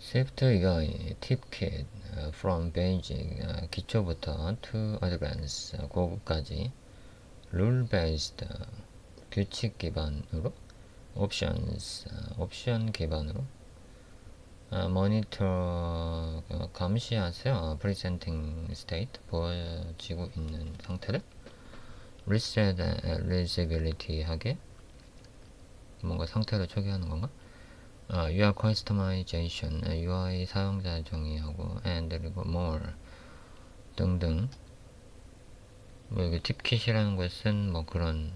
Shift UI 팁킷 from basic 기초부터 to advanced 고급까지 rule based 규칙 기반으로 options 옵션 기반으로 monitor 감시하세요. presenting state 보여지고 있는 상태를 reset readability 하게 뭔가 상태를 초기화하는 건가? UI customization, UI 사용자 정의하고, and 그리고 more 등등. 뭐 이게 팁킷이라는 것은 뭐 그런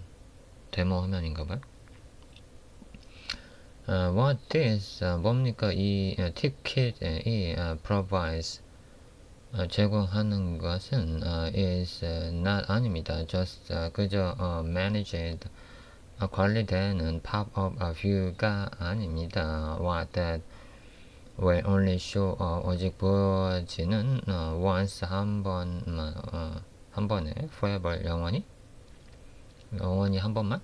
데모 화면인가봐요. What is 뭡니까 이 팁킷이 provides 제공하는 것은 is not 아닙니다. just 그저 managed 관리되는 pop-up view가 아닙니다. What that will only show 오직 보여지는 once 한 번만 한 번에 forever 영원히 한 번만.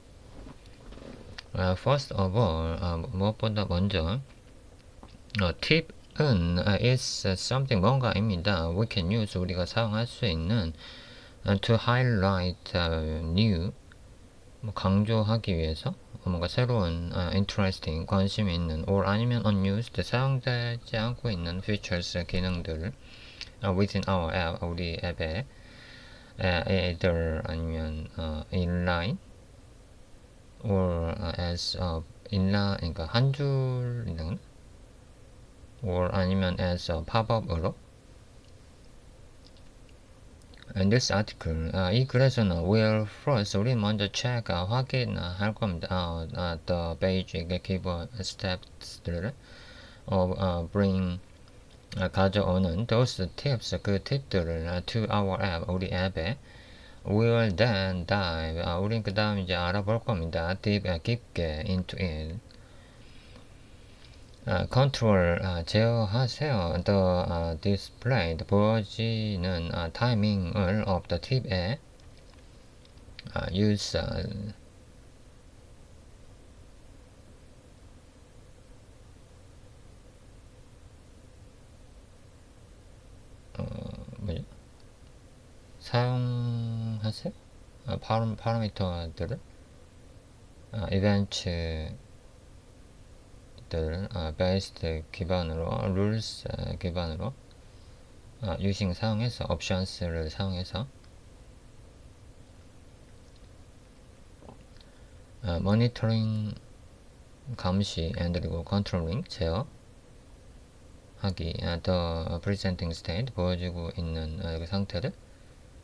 First of all 무엇보다 먼저 팁은 is something 뭔가입니다. We can use 우리가 사용할 수 있는 to highlight new 강조하기 위해서 뭔가 새로운 interesting 관심 있는 or 아니면 unused 사용되지 않고 있는 features 기능들을 within our app 우리 앱에 either 아니면 inline or as inline 그러니까 한 줄이나 or 아니면 as pop-up으로 In this article, 이 글에서는 will first 우리 먼저 check 확인할 겁니다. The basic 기본 steps들을 bring 가져오는 those tips 그 팁들을 to our app 우리 앱에 we will then dive 우린 그 다음 이제 알아볼 겁니다. deep 깊게 into it. control 제어하세요. the display 보여지는 타이밍을 of the 팁에 use 뭐죠? 사용하세요. 파라미터들을 이벤트 based 기반으로 rules 기반으로 using 사용해서 options를 사용해서 monitoring 감시 and 그리고 controlling 제어하기 the presenting state 보여지고 있는 그 상태를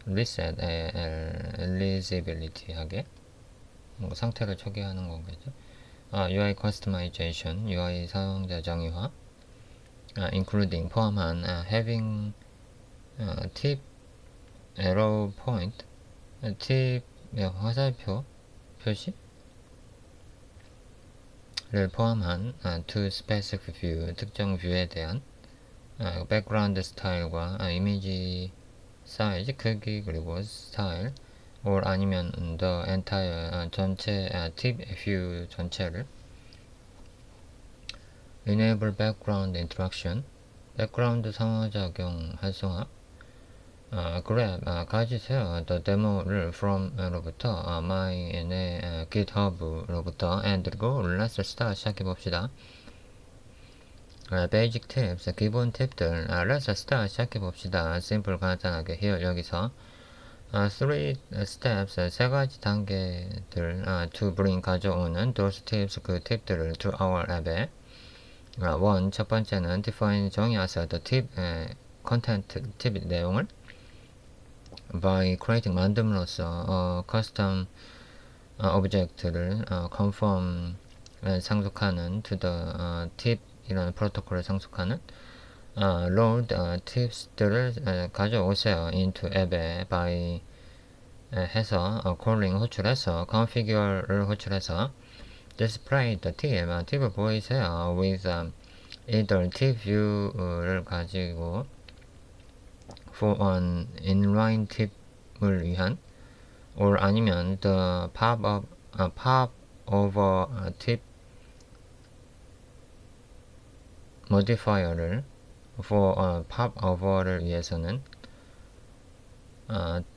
reset eligibility 하게 뭔가 상태를 초기화하는 거겠죠. UI customization, UI 사용자 정의화, including 포함한 having tip arrow point, 팁의 화살표 표시를 포함한 to specific view, 특정 뷰에 대한 background 스타일과 이미지 사이즈, 크기 그리고 스타일 or 아니면 the entire 전체 tip view 전체를 enable background interaction background 상호작용 활성화 grab 가지세요 the demo를 from로부터 my 내 github로부터 and 그리고 let's start 시작해봅시다. basic tips 기본 팁들 let's start 시작해봅시다. simple 간단하게 here 여기서 three steps 세 가지 단계들 to bring 가져오는 those tips 그 팁들을 to our 앱에 one 첫 번째는 define 정의하세요 the tip content 팁 내용을 by creating 만듦으로써 custom object를 conform 상속하는 to the tip 이라는 프로토콜을 상속하는 load tips들을 가져오세요 into 앱에 by 해서 calling 호출해서 configure를 호출해서 display the 팁을 보이세요 with either tip view를 가지고 for an inline 팁을 위한 or 아니면 the pop over tip modifier를 for popover를 위해서는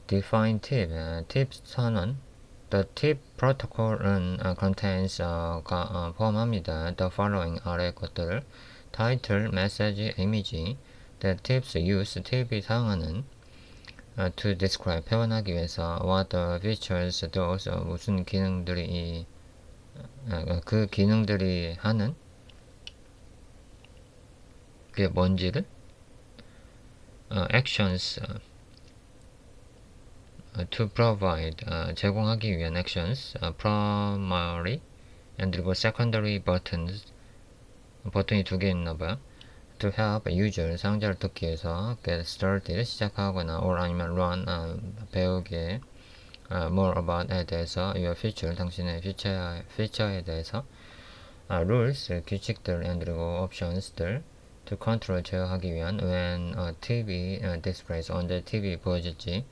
define tip, tip 선언. The tip protocol은 contains 포함합니다. The following 아래 것들을 title, message, image. The tips use 팁이 사용하는 to describe 표현하기 위해서 what the features does 무슨 기능들이 그 기능들이 하는 그게 뭔지를 actions to provide 제공하기 위한 actions primary 그리고 secondary buttons 버튼이 두 개 있나봐요. To help user 사용자를 돕기 위해서 get started 시작하거나 or 아니면 run 배우기에 more about에 대해서 your feature 당신의 feature에 대해서 rules 규칙들 그리고 options들 to control 제어하기 위한 when TV displays 언제 TV 보여질지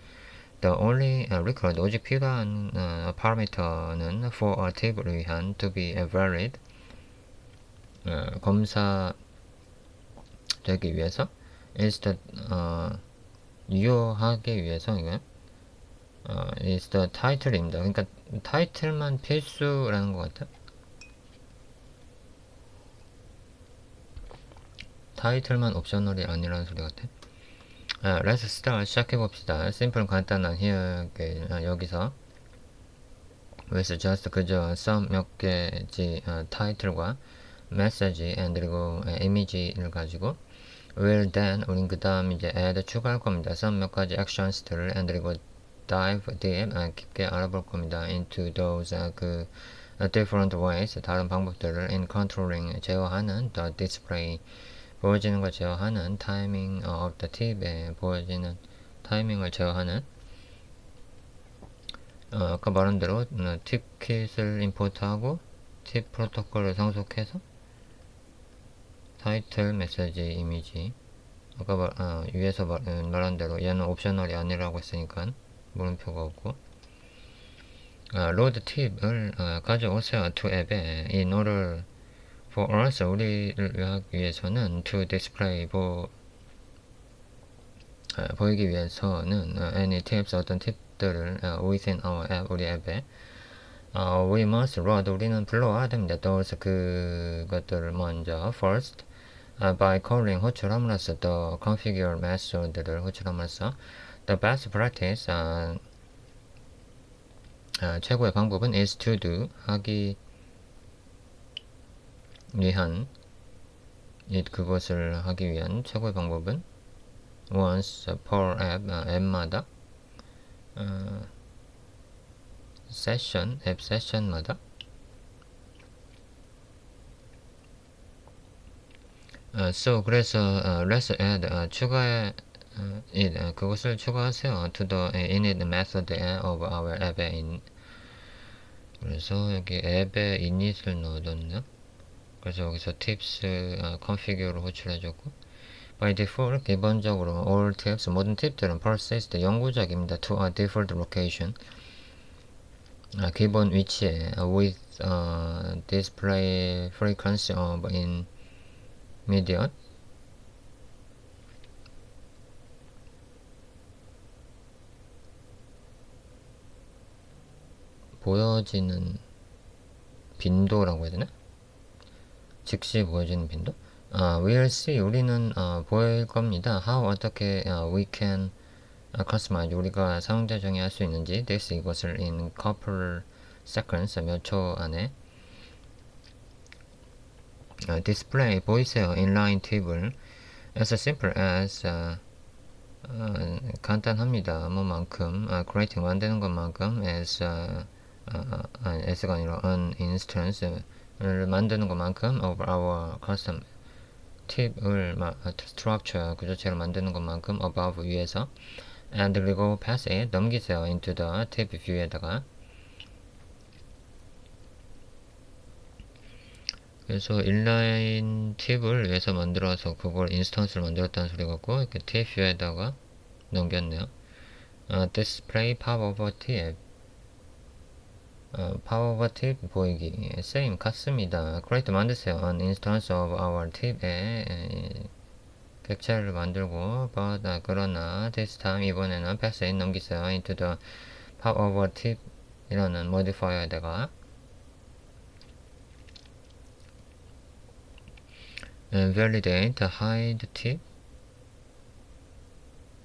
the only record 오직 필요한 parameter는 for a 팁을 위한 to be valid 검사되기 위해서 is the 유효하기 위해서 이게 is the title입니다. 그러니까 타이틀만 필수라는 것 같아. 타이틀만 옵셔널이 아니라는 소리 같아. Let's start 시작해봅시다. simple 간단한 here 여기서 with just 그저 some 몇 개지 타이틀과 message and 그리고 image를 가지고 will then 우린 그 다음 이제 add 추가할 겁니다. some 몇 가지 actions들을 and 그리고 dive deep 깊게 알아볼 겁니다. into those different ways 다른 방법들을 in controlling 제어하는 the display 보여지는 걸 제어하는 timing of the 팁에 보여지는 타이밍을 제어하는 아까 말한 대로 팁킷을 임포트하고 팁 프로토콜을 상속해서 타이틀, 메시지, 이미지 아까 위에서 말한 대로 얘는 옵셔널이 아니라고 했으니까 물음표가 없고 로드 팁을 가져오세요 to 앱에 in order for us 우리를 하기 위해서는 to display 보이기 위해서는 any tips 어떤 팁들을 within our app 우리 앱에 we must load 우리는 불러와야 됩니다. those 그것들을 먼저 first by calling 호출함으로써 the configure method를 호출함으로써 the best practice 최고의 방법은 is to do 하기 위한 그것을 하기 위한 최고의 방법은 once per app 앱마다 앱 세션마다 so 그래서 let's add 추가해 그것을 추가하세요 to the init method of our 앱에 그래서 여기 앱에 init을 넣어뒀네요. 그래서 여기서 tips configure를 호출해줬고 by default 기본적으로 all tips 모든 팁들은 persist 영구적입니다. to a default location 기본 위치에 with display frequency of immediate 보여지는 빈도라고 해야 되나? 즉시 보여지는 빈도? we'll see 우리는 보일 겁니다. how 어떻게 we can customize 우리가 사용자 정의할 수 있는지 this 이것을 in couple seconds 몇 초 안에 display 보이세요 inline 팁을 as simple as 간단합니다. 뭐만큼 creating 만드는 것만큼 as가 아니라 an instance를 만드는 것만큼 of our custom 팁을 structure 구조체를 만드는 것만큼 above 위에서 and 그리고 pass it 넘기세요 into the tip view에다가 그래서 인라인 팁을 위해서 만들어서 그걸 인스턴스를 만들었다는 소리 같고 이렇게 팁 뷰에다가 넘겼네요. display pop over tip 파워가 팁 보이기 same 같습니다. create 만드세요. an instance of our 팁에 객체를 만들고 but 그러나 this time 이번에는 pass in 넘기세요. into the power 팁 이라는 modifier에다가 invalidate hide 팁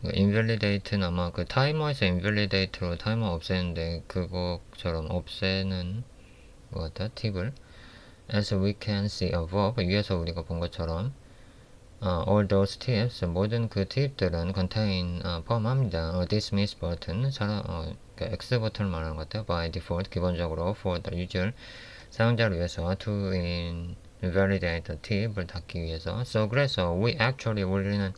invalidate는 아마 그 타이머에서 invalidate로 타이머 없애는데 그거처럼 없애는 것 같아 팁을 as we can see above 위에서 우리가 본 것처럼 all those tips 모든 그 팁들은 contain 포함합니다. dismiss 버튼 그 X 버튼을 말하는 것 같아요. by default 기본적으로 for the user 사용자를 위해서 to invalidate the 팁을 닫기 위해서 so 그래서 we actually 우리는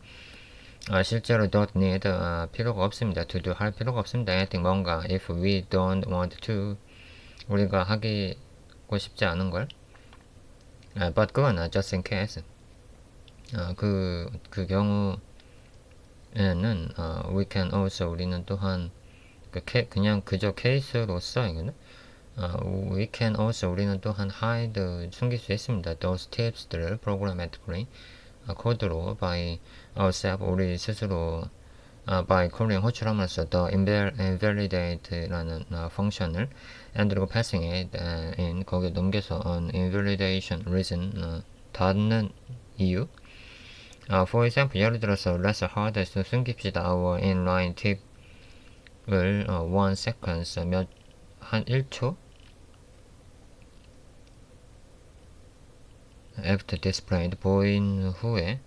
실제로 don't need 필요가 없습니다. to do 할 필요가 없습니다. anything 뭔가 if we don't want to 우리가 하고 싶지 않은 걸 but 그건 just in case 그 경우에는 we can also 우리는 또한 그냥 그저 케이스로서 이거는 we can also 우리는 또한 hide 숨길 수 있습니다. those tips들을 programmatically 코드로 by ourselves 우리 스스로 by calling 호출함으로써 the invalidate라는 펑션을 and 그리고 passing it in 거기에 넘겨서 an invalidation reason 닫는 이유 for example 예를 들어서 let's hard 숨깁시다 our inline 팁을 1 seconds 한 1초 after displayed 보인 후에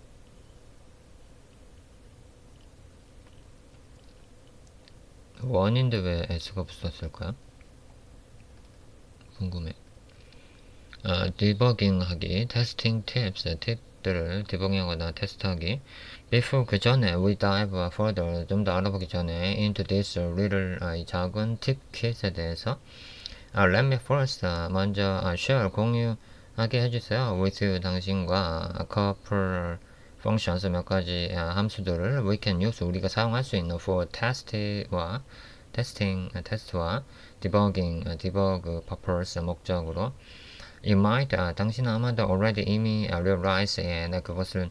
원인데 왜 S가 붙었을까요? 궁금해. 디버깅 하기, testing tips, 팁들을 디버깅하거나 테스트하기. Before 그 전에 we dive further 좀 더 알아보기 전에 into this little 이 작은 팁 킷에 대해서 let me first 먼저 share 공유하게 해주세요. with you 당신과 couple functions 몇 가지 함수들을 we can use 우리가 사용할 수 있는 for test와 테스트와 debug purpose 목적으로 you might 당신은 아마도 already 이미 realize 그것을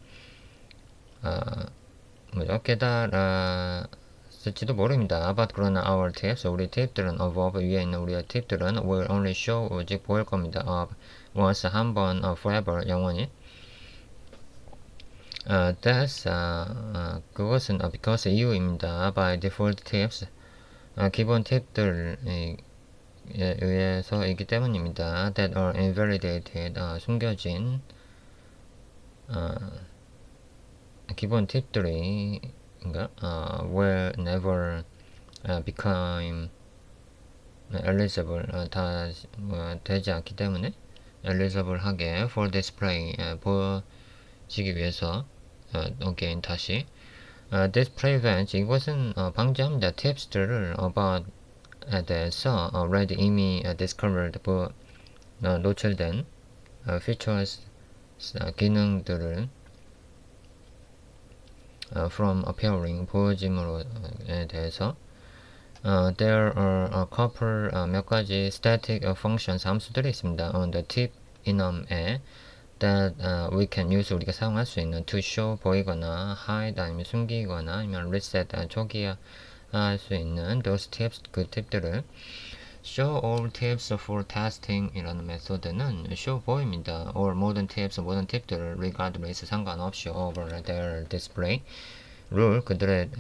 깨달았을지도 모릅니다. but 그러나 our tips 우리 팁들은 above 위에 있는 우리의 팁들은 will only show 오직 보일 겁니다. of once 한 번 forever 영원히 that's 그것은 because 이유입니다. by default tips 기본 팁들에 의해서이기 때문입니다. that are invalidated 숨겨진 기본 팁들이 will never become eligible 되지 않기 때문에 eligible 하게 for display 보여지기 위해서 again 다시 this prevents 이것은 방지합니다. tips들을 about에 대해서 already 이미 discovered 노출된 features 기능들을 from appearing 보여짐으로에 대해서 there are a couple 몇 가지 static functions 함수들이 있습니다. on the tip enum에 that we can use 우리가 사용할 수 있는 to show 보이거나 hide 아니면 숨기거나 아니면 reset 초기화 할 수 있는 those tips 그 팁들을 show all tips for testing 이라는 메소드는 show 보입니다. all 모든 tips 모든 팁들을 regardless 상관없이 over their display rule 그들의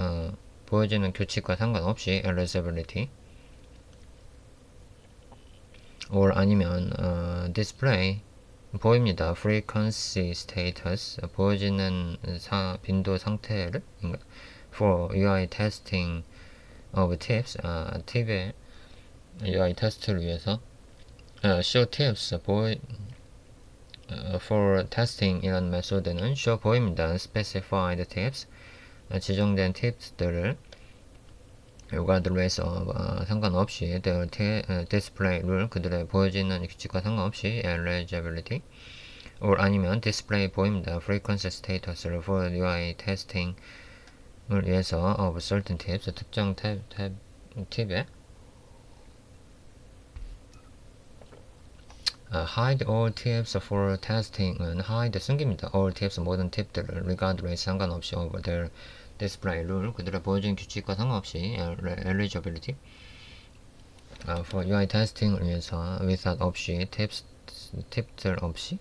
보여지는 규칙과 상관없이 eligibility or 아니면 display 보입니다. frequency status 보여지는 빈도 상태를 for UI testing of tips 팁의 UI 테스트를 위해서 show tips for testing 이라는 메소드는 show 보입니다. specified tips 지정된 팁스들을 요가들에서 상관없이 display 룰 그들의 보여지는 규칙과 상관없이 eligibility or 아니면 display 보입니다. frequency status를 for UI testing을 위해서 of certain tips 특정 팁에 hide all tips for testing은 hide 숨깁니다. all tips 모든 팁들을 regardless 상관없이 over their display rule 그들의 보여진 규칙과 상관없이 eligibility for UI 테스팅을 위해서 without 없이 팁들 없이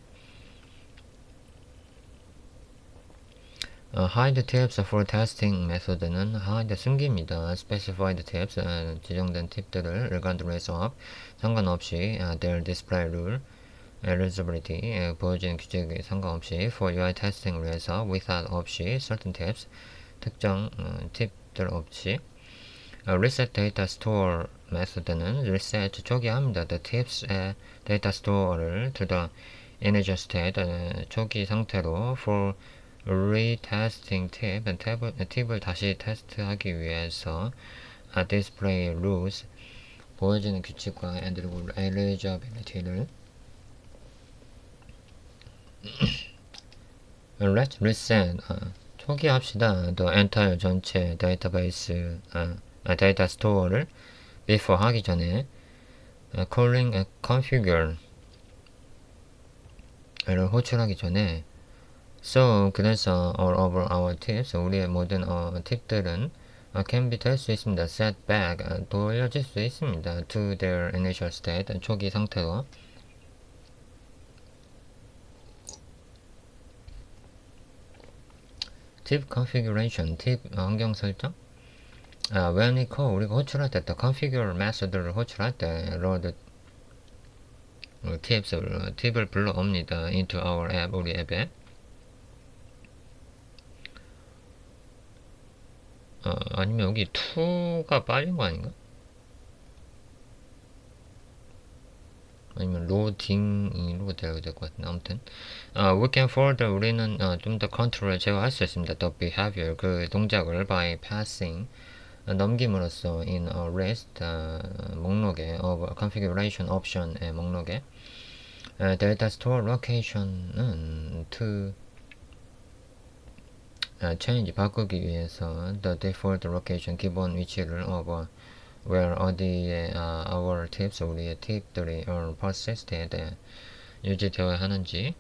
hide tips for testing 메소드는 hide 숨깁니다. specified tips 지정된 팁들을 regardless of 상관없이 their display rule eligibility 보여지는 규칙에 상관없이 for UI testing을 위해서 without 없이 certain tips 특정 팁들 없이 reset data store 메소드는 reset 초기화합니다. the tips의 data store를 to the initial state 초기 상태로 for retesting 팁을 다시 테스트하기 위해서 display rules 보여지는 규칙과 그리고 eligibility를 let's reset 초기화합시다. the entire 전체 데이터베이스 데이터 스토어를 before 하기 전에 calling configure를 호출하기 전에 so 그래서 all of our tips 우리의 모든 팁들은 can be 될 수 있습니다. set back 돌려질 수 있습니다. to their initial state 초기 상태로 tip configuration 팁 환경 설정 when we call 우리가 호출할 때 configure method를 호출할 때 load 팁을 불러옵니다. into our app 우리 앱에 아니면 여기 to가 빠진 거 아닌가? 아니면 로딩으로 되어야 될 것 같은데 아무튼 we can further 우리는 좀 더 컨트롤을 제어할 수 있습니다. the behavior 그 동작을 by passing 넘김으로써 in a list 목록에 of configuration option의 목록에 data store location은 to change 바꾸기 위해서 the default location 기본 위치를 of where 어디에 our tips 우리의 팁들이 are persisted 유지되어야 하는지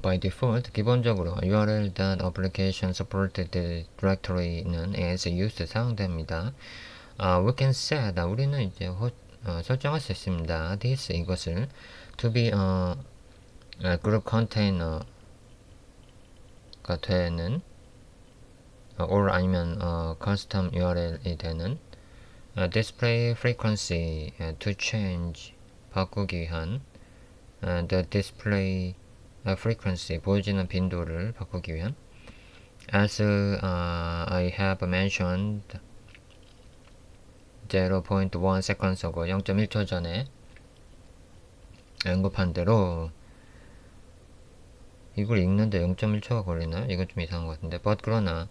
by default 기본적으로 url.application supported directory는 as used 사용됩니다. we can set 우리는 이제 설정할 수 있습니다. this 이것을 to be group container가 되는 or 아니면 custom URL이 되는 display frequency to change 바꾸기 위한 the display frequency 보여지는 빈도를 바꾸기 위한 as I have mentioned 0.1 seconds하고 0.1초 전에 언급한 대로 이걸 읽는데 0.1초가 걸리나요? 이건 좀 이상한 것 같은데 but 그러나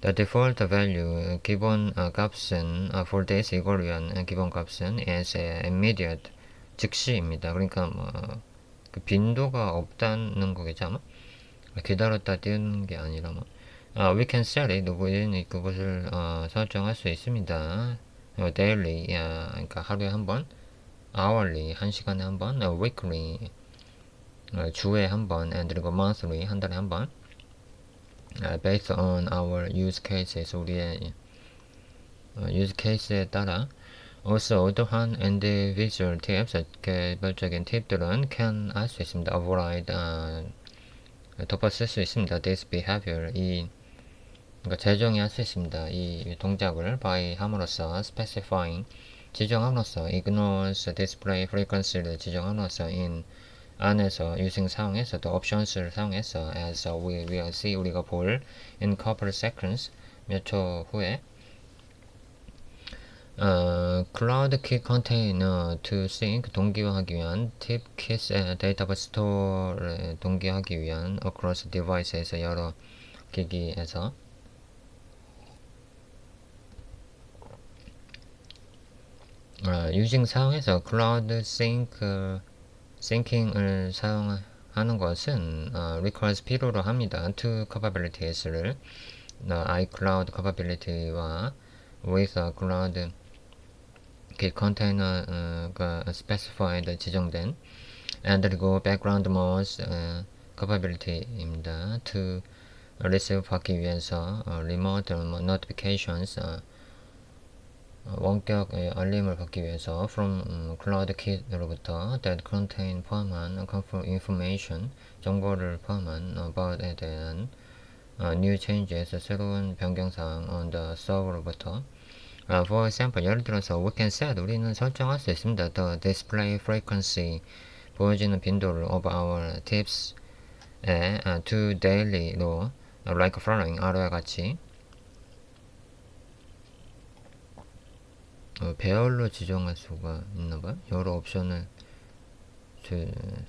the default value 기본 값은 for this 이걸 위한 기본 값은 is immediate 즉시입니다. 그러니까 그 빈도가 없다는 거겠죠 아마? 기다렸다 띄우는 게 아니라 we can set it 우리는 그것을 설정할 수 있습니다. daily 그러니까 하루에 한 번 hourly 한 시간에 한 번 weekly 주에 한 번 그리고 monthly 한 달에 한 번 based on our use cases 우리의 use case에 따라 also 또한 individual tips 개별적인 팁들은 can 할 수 있습니다. override 덮어쓸 수 있습니다. this behavior 그러니까 재정의 할 수 있습니다. 이 동작을 by 함으로써 specifying 지정함으로써 ignores display frequency를 지정함으로써 in 안에서 using 사용해서 또 options를 사용해서 as we will see 우리가 볼 in couple seconds 몇 초 후에 cloud key container to sync 동기화하기 위한 tip keys database store를 동기화하기 위한 across device에서 여러 기기에서 using 사용해서 cloud syncing을 사용하는 것은 requires 필요로 합니다. to capabilities를 iCloud capability와 with a cloud container specified 지정된 and 그리고 background mode capability입니다. to receive 받기 위해서 remote notifications 원격 알림을 받기 위해서 from CloudKit로부터 that contain 포함한 information 정보를 포함한 about에 대한 new changes 새로운 변경사항 on the server로부터 for example 예를 들어서 we can set 우리는 설정할 수 있습니다. the display frequency 보여지는 빈도를 of our tips to daily로 like following 아래와 같이 배열로 지정할 수가 있나봐요. 여러 옵션을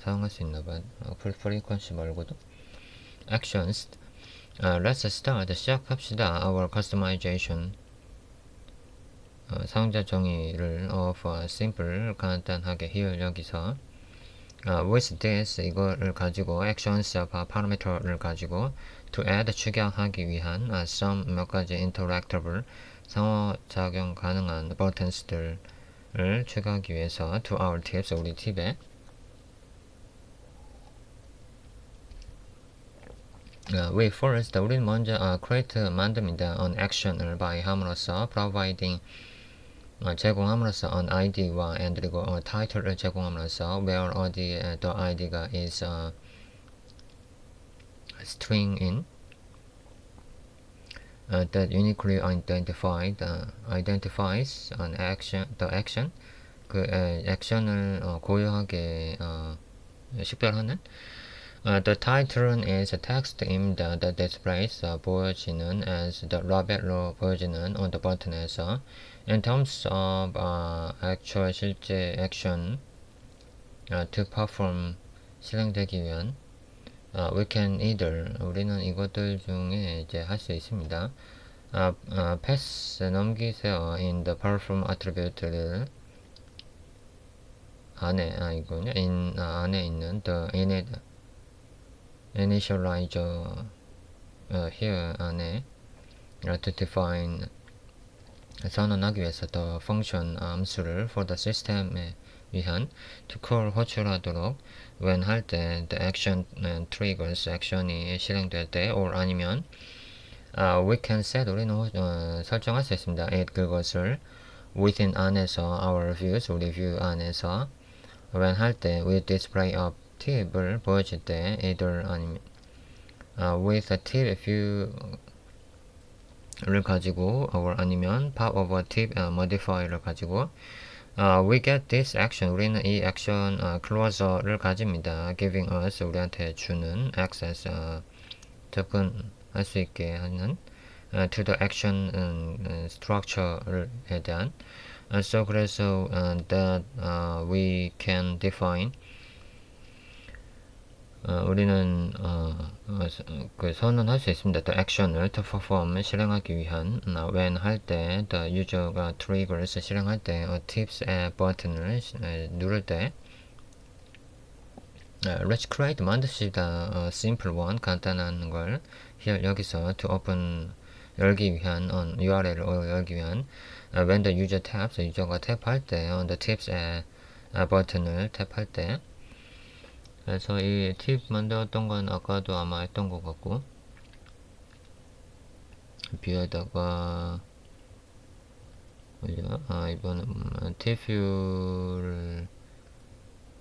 사용할 수 있나봐요. frequency 말고도 actions let's start 시작합시다. our customization 사용자 정의를 of simple 간단하게 here 여기서 with this 이거를 가지고 actions parameter를 가지고 to add 추가하기 위한 some 몇 가지 interactable 상호작용 가능한 버튼스들을 추가하기 위해서 to our tips 우리 팁에 we first 우리는 먼저 create 만듭니다. an action을 by 함으로써 providing 제공함으로써 an id와 and 그리고 title을 제공함으로써 where 어디에 the id가 is string in that uniquely identifies an action, the action 그 액션을 고유하게 식별하는 the title is text입니다. that displays 보여지는 as the label로 보여지는 on the button에서 in terms of actual 실제 action to perform 실행되기 위한 we can either 우리는 이것들 중에 이제 할 수 있습니다. pass 넘기세요 in the perform attribute를 안에 이거냐 안에 있는 the initializer here 안에 to define 선언하기 위해서 the function 함수를 for the system에 위한 to call 호출하도록 when 할 때 the action triggers action이 실행될 때 or 아니면 we can set 우리는 설정할 수 있습니다. it 그것을 within 안에서 our views 우리 view 안에서 when 할 때 with display of 팁을 보여줄 때 either 아니면 with a tip view를 가지고 or 아니면 pop of a tip modifier를 가지고 we get this action 우리는 이 액션 closer를 가집니다. giving us 우리한테 주는 access 접근할 수 있게 하는 to the action structure에 대한 so 그래서 that we can define 우리는 그 선언할 수 있습니다. the action을 to perform 실행하기 위한 when 할 때 the user가 triggers 실행할 때 tips 버튼을 누를 때 let's create 만듭시다. simple one 간단한 걸 here 여기서 to open 열기 위한 URL을 열기 위한 when the user taps 유저가 탭할 때 the tips 버튼을 탭할 때 그래서 이 팁 만들었던 건 아까도 아마 했던 것 같고 뷰에다가 이번엔 팁뷰를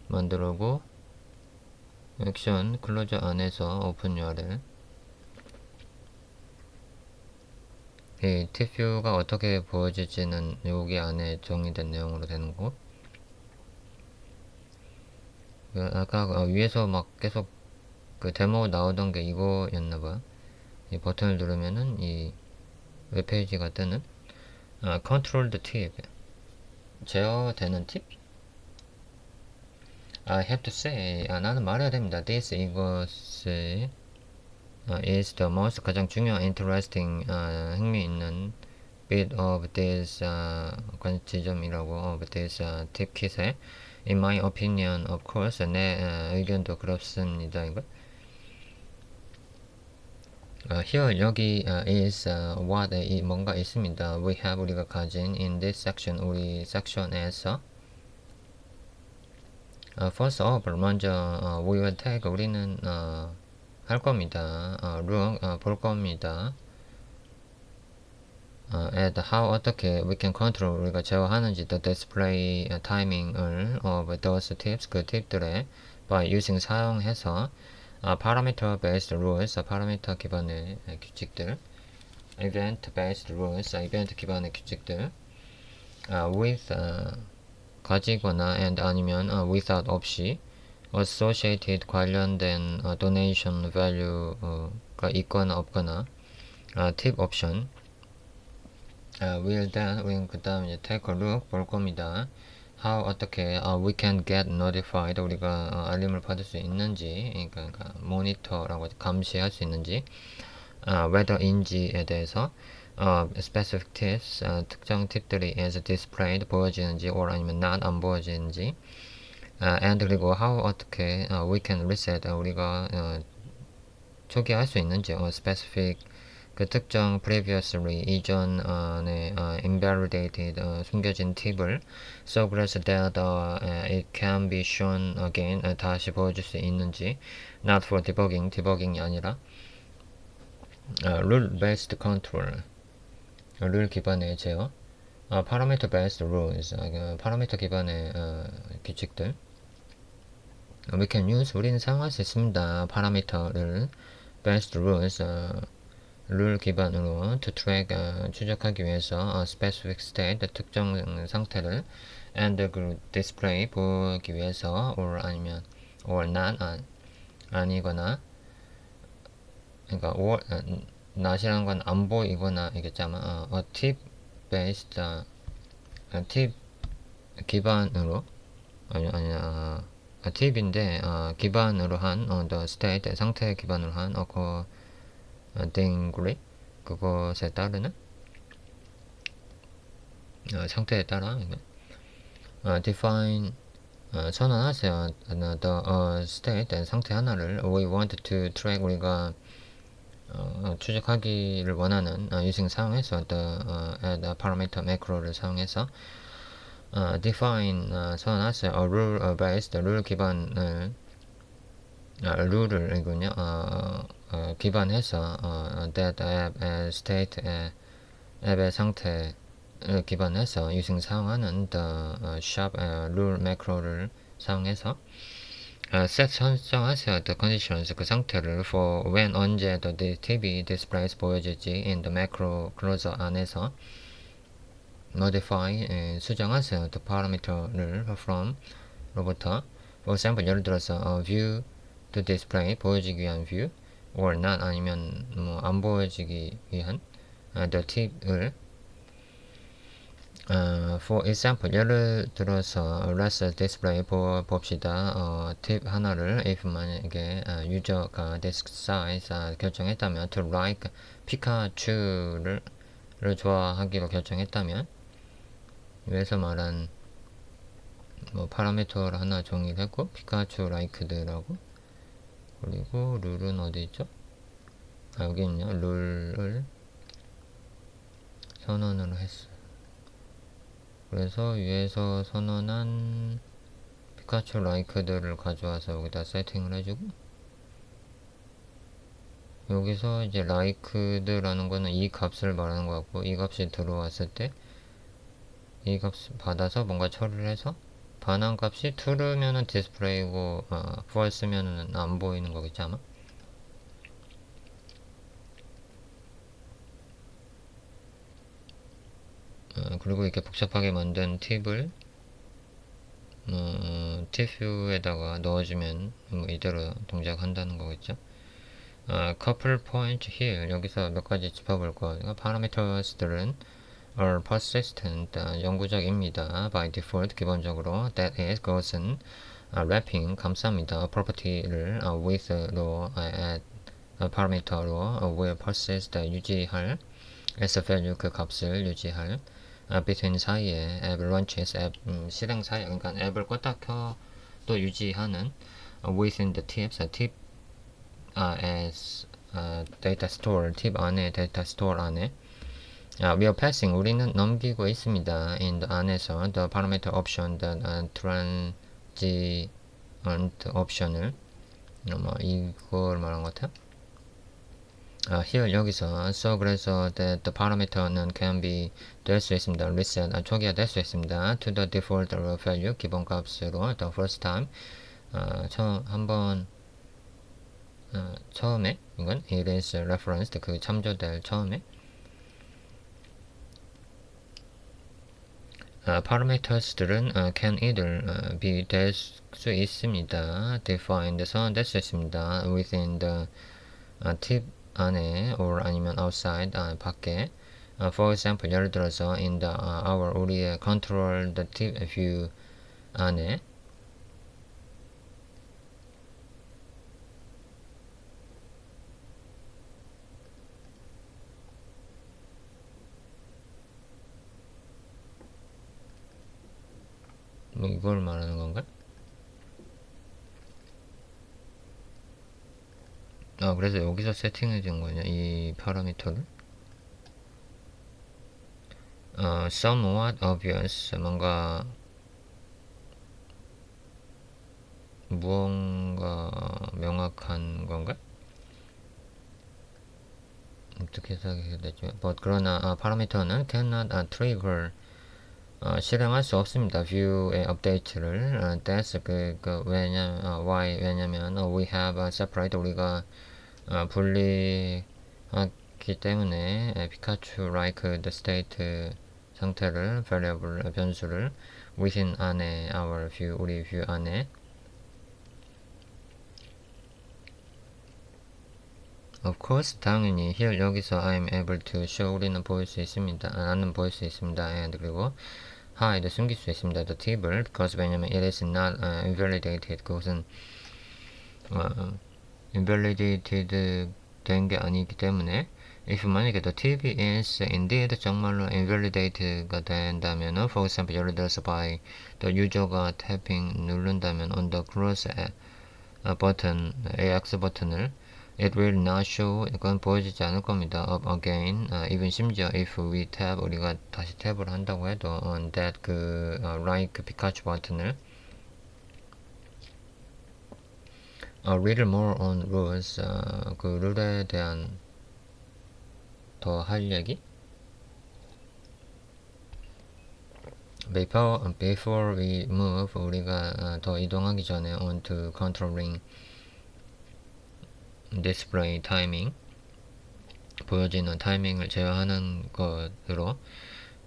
만들고 액션 클로저 안에서 오픈 URL 이 팁뷰가 어떻게 보여질지는 여기 안에 정의된 내용으로 되는 거고 아까 위에서 막 계속 그 데모 나오던 게 이거였나봐요. 이 버튼을 누르면은 이 웹페이지가 뜨는 controlled tip 제어되는 팁? I have to say 나는 말해야 됩니다. this 이것이 is the most 가장 중요한 interesting 흥미있는 bit of this 지점이라고 of this tip kit에 in my opinion of course 내 의견도 그렇습니다. 이거 here 여기 is what 이 뭔가 있습니다. We have 우리가 가진 in this section 우리 섹션에서 first of all 먼저 we will take 우리는 할 겁니다. look 볼 겁니다. at how 어떻게 we can control 우리가 제어하는지 the display timing을 of those tips 그 팁들에 by using 사용해서 parameter based rules 파라미터 기반의 규칙들 event based rules 이벤트 기반의 규칙들 with 가지거나 and 아니면 without 없이 associated 관련된 donation value가 있거나 없거나 tip option will then 우리는 그 다음 이제 take a look 볼 겁니다. how 어떻게 we can get notified 우리가 알림을 받을 수 있는지 그러니까 모니터라고 감시할 수 있는지 whether인지에 대해서 specific tips 특정 팁들이 as displayed 보여지는지 or 아니면 not 안 보여지는지 and 그리고 how 어떻게 we can reset 우리가 초기화할 수 있는지 specific 그 특정 previously 이전에 invalidated 숨겨진 팁을 so 그래서 that it can be shown again 다시 보여줄 수 있는지 not for debugging debugging이 아니라 rule based control 룰 기반의 제어 parameter based rules 파라미터 기반의 규칙들 we can use 우리는 사용할 수 있습니다. 파라미터를 based rules 룰 기반으로 to track 추적하기 위해서 specific state 특정 상태를 and 그 display 보기 위해서 or 아니면 or not 아니거나 그러니까 or not이라는 건 안 보이거나 이겠지 아마 tip based tip 기반으로 아니야 팁인데 기반으로 한 the state 상태 기반으로 한 accordingly 그것에 따르는 상태에 따라 define 선언하세요. the state 상태 하나를 we want to track 우리가 추적하기를 원하는 using 사용해서 the add parameter macro를 사용해서 define 선언하세요. rule based 룰 기반을 룰을 이군요. 기반해서 that app state 앱의 상태를 기반해서 using 사용하는 the sharp rule macro를 사용해서 set 설정하세요. the conditions 그 상태를 for when 언제 the TV displays 보여질지 in the macro closer 안에서 modify 수정하세요. the parameter를 from 로부터 for example 예를 들어서 view to display 보여지기 위한 view or not 아니면 뭐 안 보여지기 위한 the tip을 for example 예를 들어서 let's display 봅시다 팁 하나를 if 만약에 유저가 disk size 결정했다면 to like 피카츄를 좋아하기로 결정했다면 위에서 말한 뭐 파라미터를 하나 정의했고 피카츄 라이크드라고 그리고 룰은 어디 있죠? 여기 있네요. 룰을 선언을 했어요. 그래서 위에서 선언한 피카츄 라이크들을 가져와서 여기다 세팅을 해주고 여기서 이제 라이크드라는 거는 이 값을 말하는 것 같고 이 값이 들어왔을 때 이 값 받아서 뭔가 처리를 해서 반환 값이 true면은 디스플레이고 false면은 안 보이는 거겠지 아마. 그리고 이렇게 복잡하게 만든 팁을 팁뷰에다가 넣어주면 뭐 이대로 동작한다는 거겠죠. couple point here 여기서 몇 가지 짚어볼 거예요. parameters들은 are persistent 영구적입니다. by default 기본적으로 that is 그것은 wrapping 감쌉니다. property를 with로 add parameter로 will persist 유지할 as a value 그 값을 유지할 between 사이에 앱 launches 앱 실행 사이 그러니까 앱을 껐다 켜도 유지하는 within the tips tip as 데이터 스토어 팁 안에 데이터 스토어 안에 we are passing 우리는 넘기고 있습니다. in the 안에서 the parameter option the transient option을 이걸 말한 것 같아요. here 여기서 so 그래서 the parameter는 can be 될 수 있습니다. reset 초기화 될 수 있습니다. to the default value 기본 값으로 the first time 처음에 이건 it is referenced 그 참조될 처음에 parameters들은 can either be 될 수 있습니다. defined 선될 수 있습니다. within the tip 안에 or 아니면 outside 밖에 for example 예를 들어서 in the our 우리의 control the tip view 안에 뭐 이걸 말하는 건가? 그래서 여기서 세팅해 준 거냐 이 파라미터를 somewhat obvious 뭔가 무언가 명확한 건가? 어떻게 해석이 되죠? 그러나 파라미터는 cannot trigger 실행할 수 없습니다. view의 업데이트를 that's why 왜냐면 we have separate 우리가 분리하기 때문에 피카츄 like the state 상태를 variable 변수를 within 안에 our view 우리 view 안에 of course 당연히 here 여기서 I'm able to show 우리는 보일 수 있습니다. 나는 보일 수 있습니다. and 그리고 hide 숨길 수 있습니다. the 팁을 because 왜냐면 it is not invalidated 그것은 invalidated 된 게 아니기 때문에 if 만약에 the tip is indeed 정말로 invalidated가 된다면 for example 예를 들어서 by the user가 tapping 누른다면 on the cross button AX 버튼을 it will not show 이건 보여지지 않을 겁니다. up again even 심지어 if we tap 우리가 다시 탭을 한다고 해도 on that like 피카츄 버튼을 read more on rules 그 룰에 대한 더 할 얘기 before we move 우리가 더 이동하기 전에 on to controlling display timing 보여지는 타이밍을 제어하는 것으로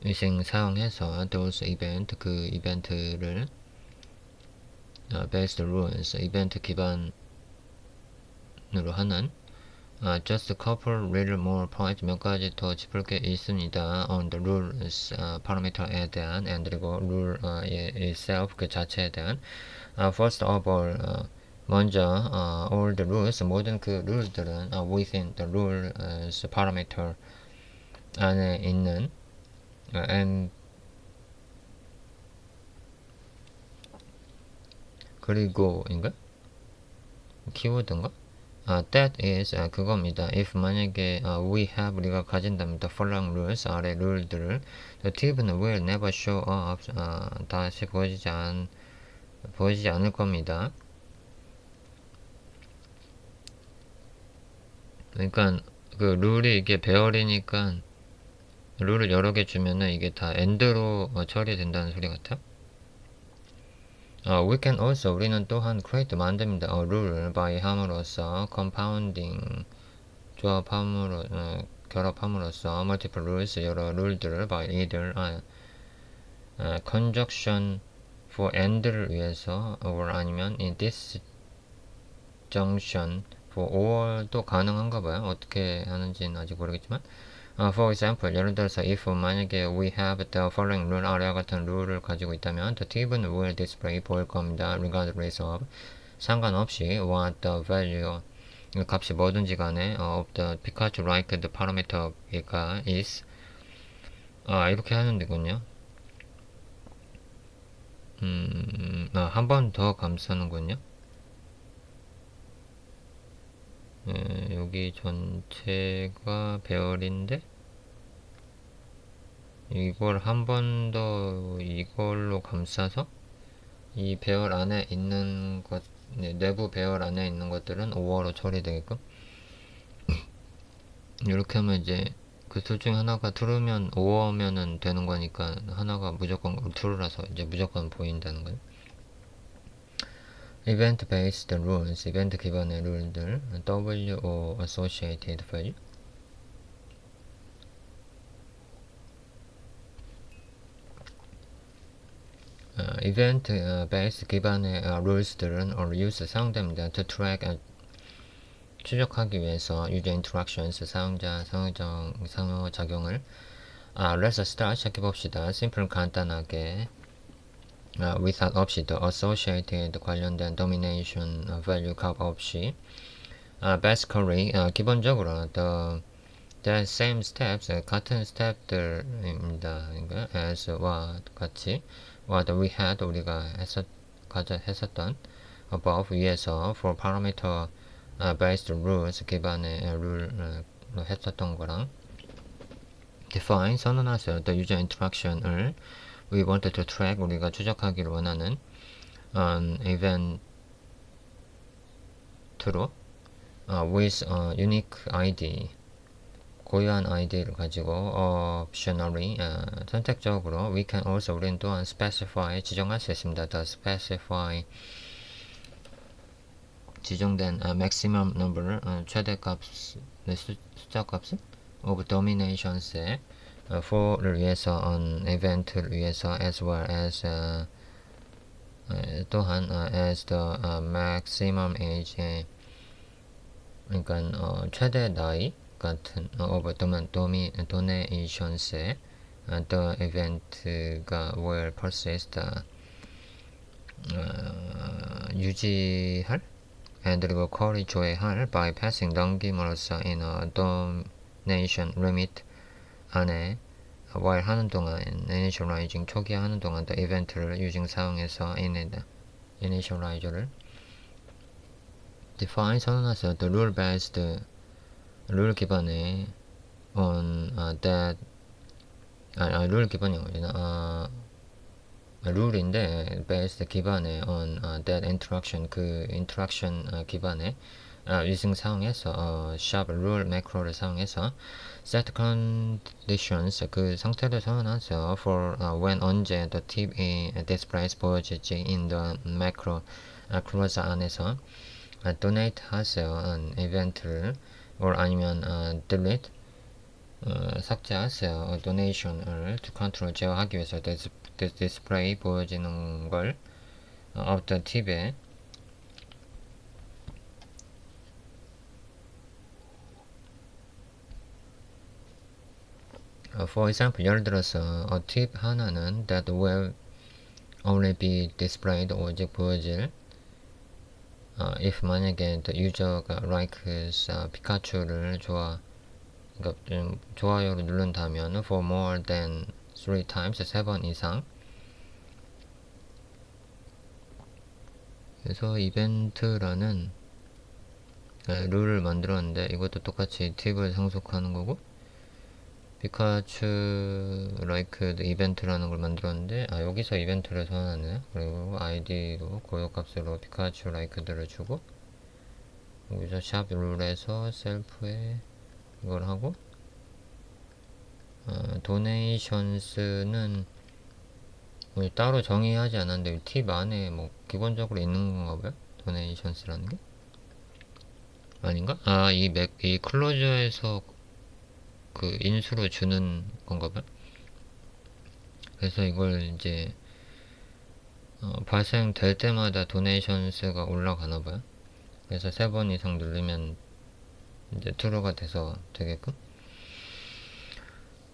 위생 사용해서 those event 그 이벤트를 based rules 이벤트 기반으로 하는 just a couple little more points 몇 가지 더 짚을 게 있습니다. on the rules parameter에 대한 and 그리고 rule itself 그 자체에 대한 first of all 먼저 all the rules 모든 그 룰들은 within the rules parameter 안에 있는 and 그리고인가? 키워드인가? that is 그겁니다. if 만약에 we have 우리가 가진다면 the following rules 아래 룰들을 the 팁은 will never show up 다시 보여지지 않을 겁니다. 그러니까 그 룰이 이게 배열이니까 룰을 여러 개 주면은 이게 다 end로 처리된다는 소리 같아요. we can also 우리는 또한 create 만듭니다. 룰을 by 함으로써 compounding 조합함으로 결합함으로써 multiple rules 여러 룰들을 by either conjunction for and를 위해서 or 아니면 in disjunction for or도 가능한가 봐요. 어떻게 하는지는 아직 모르겠지만 for example 예를 들어서 if 만약에 we have the following rule 아래와 같은 룰을 가지고 있다면 the 팁은 will display 보일 겁니다. regardless of 상관없이 what the value 값이 뭐든지 간에 of the 피카츄 like the parameter가 is 이렇게 하는 데군요. 한 번 더 감싸는군요. 여기 전체가 배열인데 이걸 한 번 더 이걸로 감싸서 이 배열 안에 있는 것, 내부 배열 안에 있는 것들은 5어로 처리되게끔 이렇게 하면 이제 그 둘 중에 하나가 true면 5어면은 되는 거니까 하나가 무조건 true라서 이제 무조건 보인다는 거예요. Event based rules, 이벤트 기반의 룰들, WO associated value. 이벤트 베이스 기반의 룰스들은 or use 사용됩니다. to track 추적하기 위해서 user interactions 사용자 상호작용을 let's start 시작해봅시다. simple 간단하게 without 없이 the associated 관련된 domination value 값 없이 basically 기본적으로 the same steps 같은 스텝들입니다. 그러니까 as와 같이 what we had 우리가 했었던 above 위에서 for parameter based rules 기반의 룰로 했었던 거랑 define 선언하세요. the user interaction을 we wanted to track 우리가 추적하기를 원하는 event로 with unique ID 고유한 아이디를 가지고 optionally 선택적으로 we can also 우리는 또한 specify 지정할 수 있습니다. the specify 지정된 maximum number 최대값 숫자값은 of dominations의 for를 위해서 on event를 위해서 as well as 또한 as the maximum age 그러니까 최대 나이 같은 of donations의 the event가 will persist 유지할 그리고 콜이 조회할 by passing 넘김으로써 in a donation limit 안에 while 하는 동안 initializing 초기에 하는 동안 the event를 using 사용해서 initialize를 define 선언하세요. the rule based 룰 기반의 on that 룰 기반이 아니라 룰인데 based 기반의 on that interaction 그 interaction 기반의 using 사용해서 sharp rule macro를 사용해서 set conditions 그 상태를 선언하세요. for when 언제 the tip displays 보여질지 in the macro 클로즈 안에서 donate 하세요. 이벤트를 or 아니면 delete 삭제하세요. donation을 to control 제어하기 위해서 display 보여지는 걸 of the tip에 for example 예를 들어서 a tip 하나는 that will only be displayed 오직 보여질 if 만약에 the user가 likes 피카츄를 그러니까 좋아요를 누른다면 for more than 3 times 3번 이상 그래서 이벤트라는 룰을 만들었는데 이것도 똑같이 팁을 상속하는 거고 피카츄 라이크 이벤트라는 걸 만들었는데 여기서 이벤트를 선언하네. 그리고 아이디로 고유값으로 피카츄 라이크들을 주고 여기서 샵 룰에서 셀프에 이걸 하고 도네이션스는 뭐 따로 정의하지 않았는데 팁 안에 뭐 기본적으로 있는 건가 봐요. 도네이션스라는 게 아닌가? 이 클로저에서 그 인수로 주는 건가 봐요. 그래서 이걸 이제 발생될 때마다 도네이션스가 올라가나 봐요. 그래서 3번 이상 누르면 이제 true가 돼서 되게끔.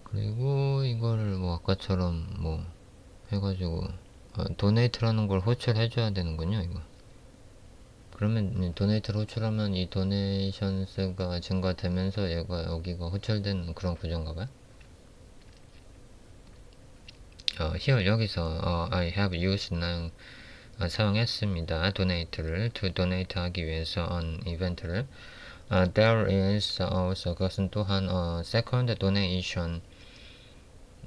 그리고 이거를 뭐 아까처럼 뭐 해가지고 도네이트라는 걸 호출해줘야 되는군요. 이거. 그러면 도네이트를 호출하면 이 도네이션스가 증가되면서 얘가 여기가 호출되는 그런 구조인가봐요. here 여기서 I have used 난 사용했습니다. donate를 to donate 하기 위해서 on event를 There is also 그것은 또한 second donation이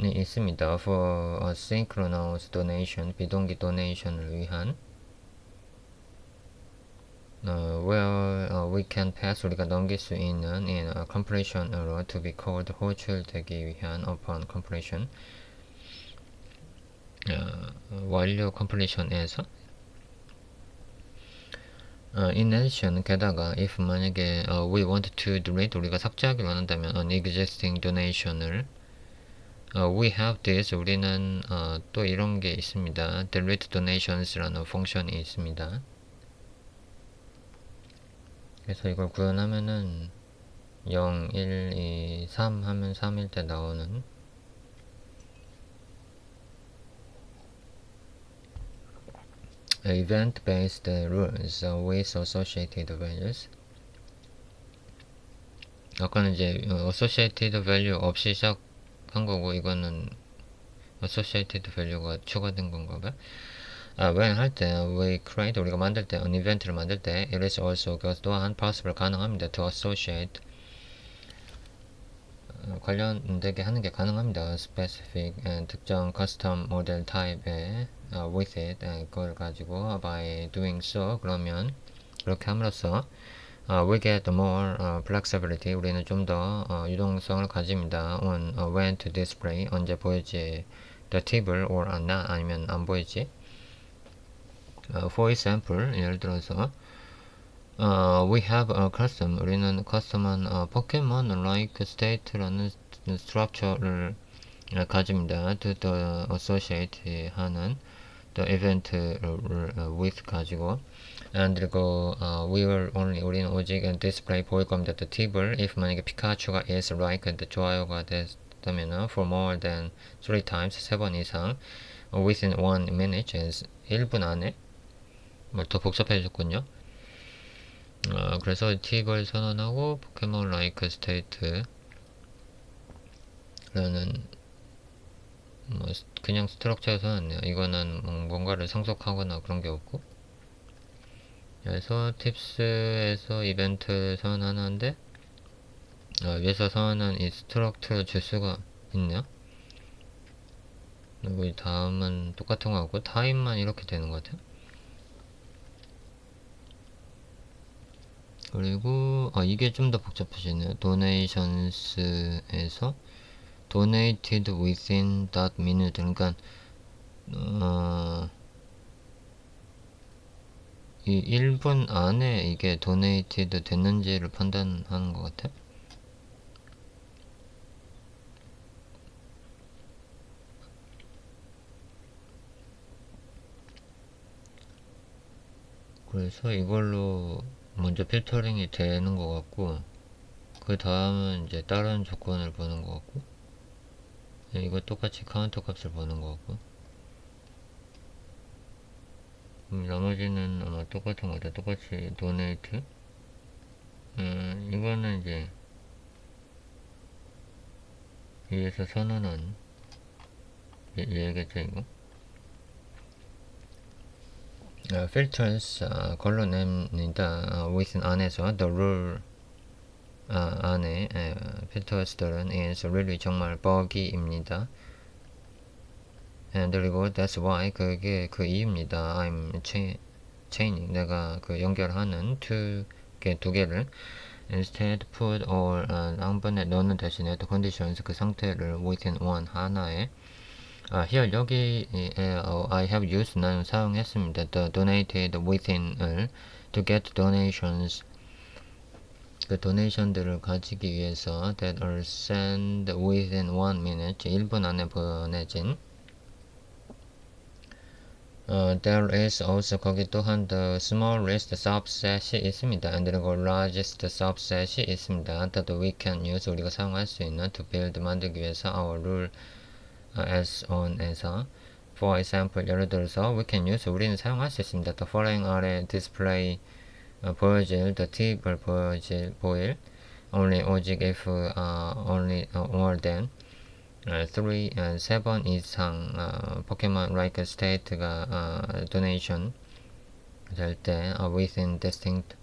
있습니다. For asynchronous donation, 비동기 donation을 위한 where we can pass 우리가 넘길 수 있는 in completion으로 to be called 호출되기 위한 upon completion 완료 completion에서 in addition 게다가 if 만약에 we want to delete 우리가 삭제하기 원한다면 an existing donation을 we have this 우리는 또 이런 게 있습니다. delete donations라는 펑션이 있습니다. 그래서 이걸 구현하면은 0, 1, 2, 3 하면 3일 때 나오는 event-based rules with associated values. 아까는 이제 associated value 없이 시작한 거고 이거는 associated value가 추가된 건가 봐요. when 할 때 we create 우리가 만들 때 an event를 만들 때 it is also 그것 또한 possible 가능합니다. to associate 관련되게 하는 게 가능합니다. specific 특정 custom model type에 with it 그걸 가지고 by doing so 그러면 그렇게 함으로써 we get more flexibility 우리는 좀 더 유동성을 가집니다. on when to display 언제 보이지 the 팁을 or not 아니면 안 보이지. For example 예를 들어서 we have a custom 우리는 custom한 포켓몬 like state라는 structure를 가집니다. to the associate 하는 the event with 가지고 and 그리고 we will only 우리는 오직 display 보일 겁니다. the 팁을 if 만약에 피카츄가 is like 좋아요가 됐다면 for more than 3 times 3번 이상 within 1 minute 1분 안에 더 복잡해졌군요. 그래서 팁을 선언하고 포켓몬 like state라는 그냥 스트럭처를 선언해요. 이거는 뭔가를 상속하거나 그런 게 없고 그래서 팁스에서 이벤트 선언하는데 위에서 선언한 이 스트럭처를 줄 수가 있네요. 그리고 이 다음은 똑같은 거 같고 타임만 이렇게 되는 것 같아요. 그리고 이게 좀 더 복잡해지네요. donations에서 donated within that minute 그러니까 이 1분 안에 이게 donated 됐는지를 판단하는 것 같아요. 그래서 이걸로 먼저 필터링이 되는 것 같고 그 다음은 이제 다른 조건을 보는 것 같고 이거 똑같이 카운터 값을 보는 것 같고 나머지는 아마 똑같은 것 같아요. 똑같이 donate 이거는 이제 위에서 선언한 얘겠죠 이거. filters 걸로 냅니다. within 안에서 the rule 안에 filters들은 is really 정말 buggy입니다. and 그리고 that's why 그게 그 이유입니다. I'm chaining 내가 그 연결하는 두 개를 instead put all 한 번에 넣는 대신에 the conditions 그 상태를 within one 하나에 here 여기에 I have used 나는 사용했습니다. the donated within을 to get donations 그 도네이션들을 가지기 위해서 that are sent within 1 minute 1분 안에 보내진 there is also 거기 또한 the smallest subset이 있습니다. and 그리고 largest subset이 있습니다. that we can use 우리가 사용할 수 있는 to build 만들기 위해서 our rule as on에서 for example 예를 들어서 we can use 우리는 사용할 수 있습니다. the following 아래 display 보여질 the 팁을 보일 only 오직 if only more than 3 번 이상 포켓몬 like state가 donation 될 때 within distinct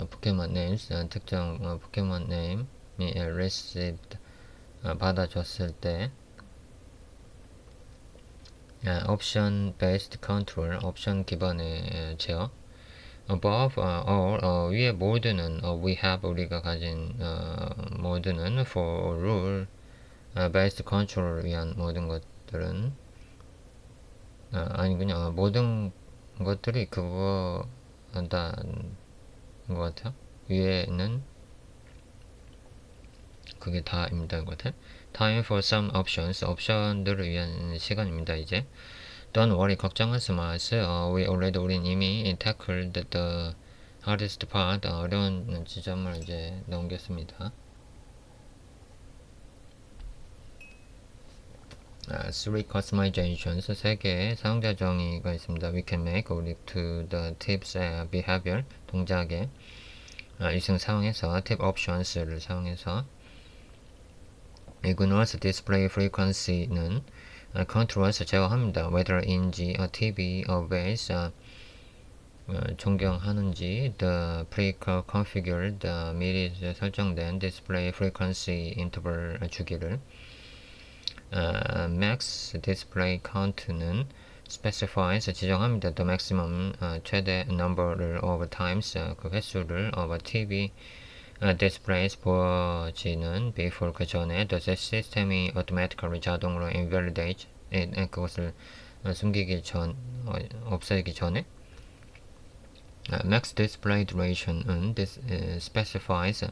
포켓몬 names 특정 포켓몬 네임이 received 받아줬을 때 옵션 based control 옵션 기반의 제어 above all 위의 모두는 we have 우리가 가진 모두는 for rule based control을 위한 모든 것들은 아니 그냥 모든 것들이 그거 한다는 것 같아요. 위에는 그게 다입니다. 것 같아요. Time for some options 옵션들을 위한 시간입니다. 이제 Don't worry 걱정하지 마세요. 우린 이미 tackled the hardest part 어려운 지점을 이제 넘겼습니다. Three customizations 세 개의 사용자 정의가 있습니다. We can make 우리 to the tips behavior 동작의 이승 사용해서 tip options를 사용해서 ignores display frequency는 controls 제어합니다. whether인지 TV obeys 존경하는지 the pre-configured 미리 설정된 display frequency interval 주기를 max display count는 specifies 지정합니다. the maximum 최대 number를 of times 그 횟수를 of TV displays 보여지는 before 그 전에 the system이 automatically 자동으로 invalidate 그것을 숨기기 전 없애기 전에 max display duration은 specifies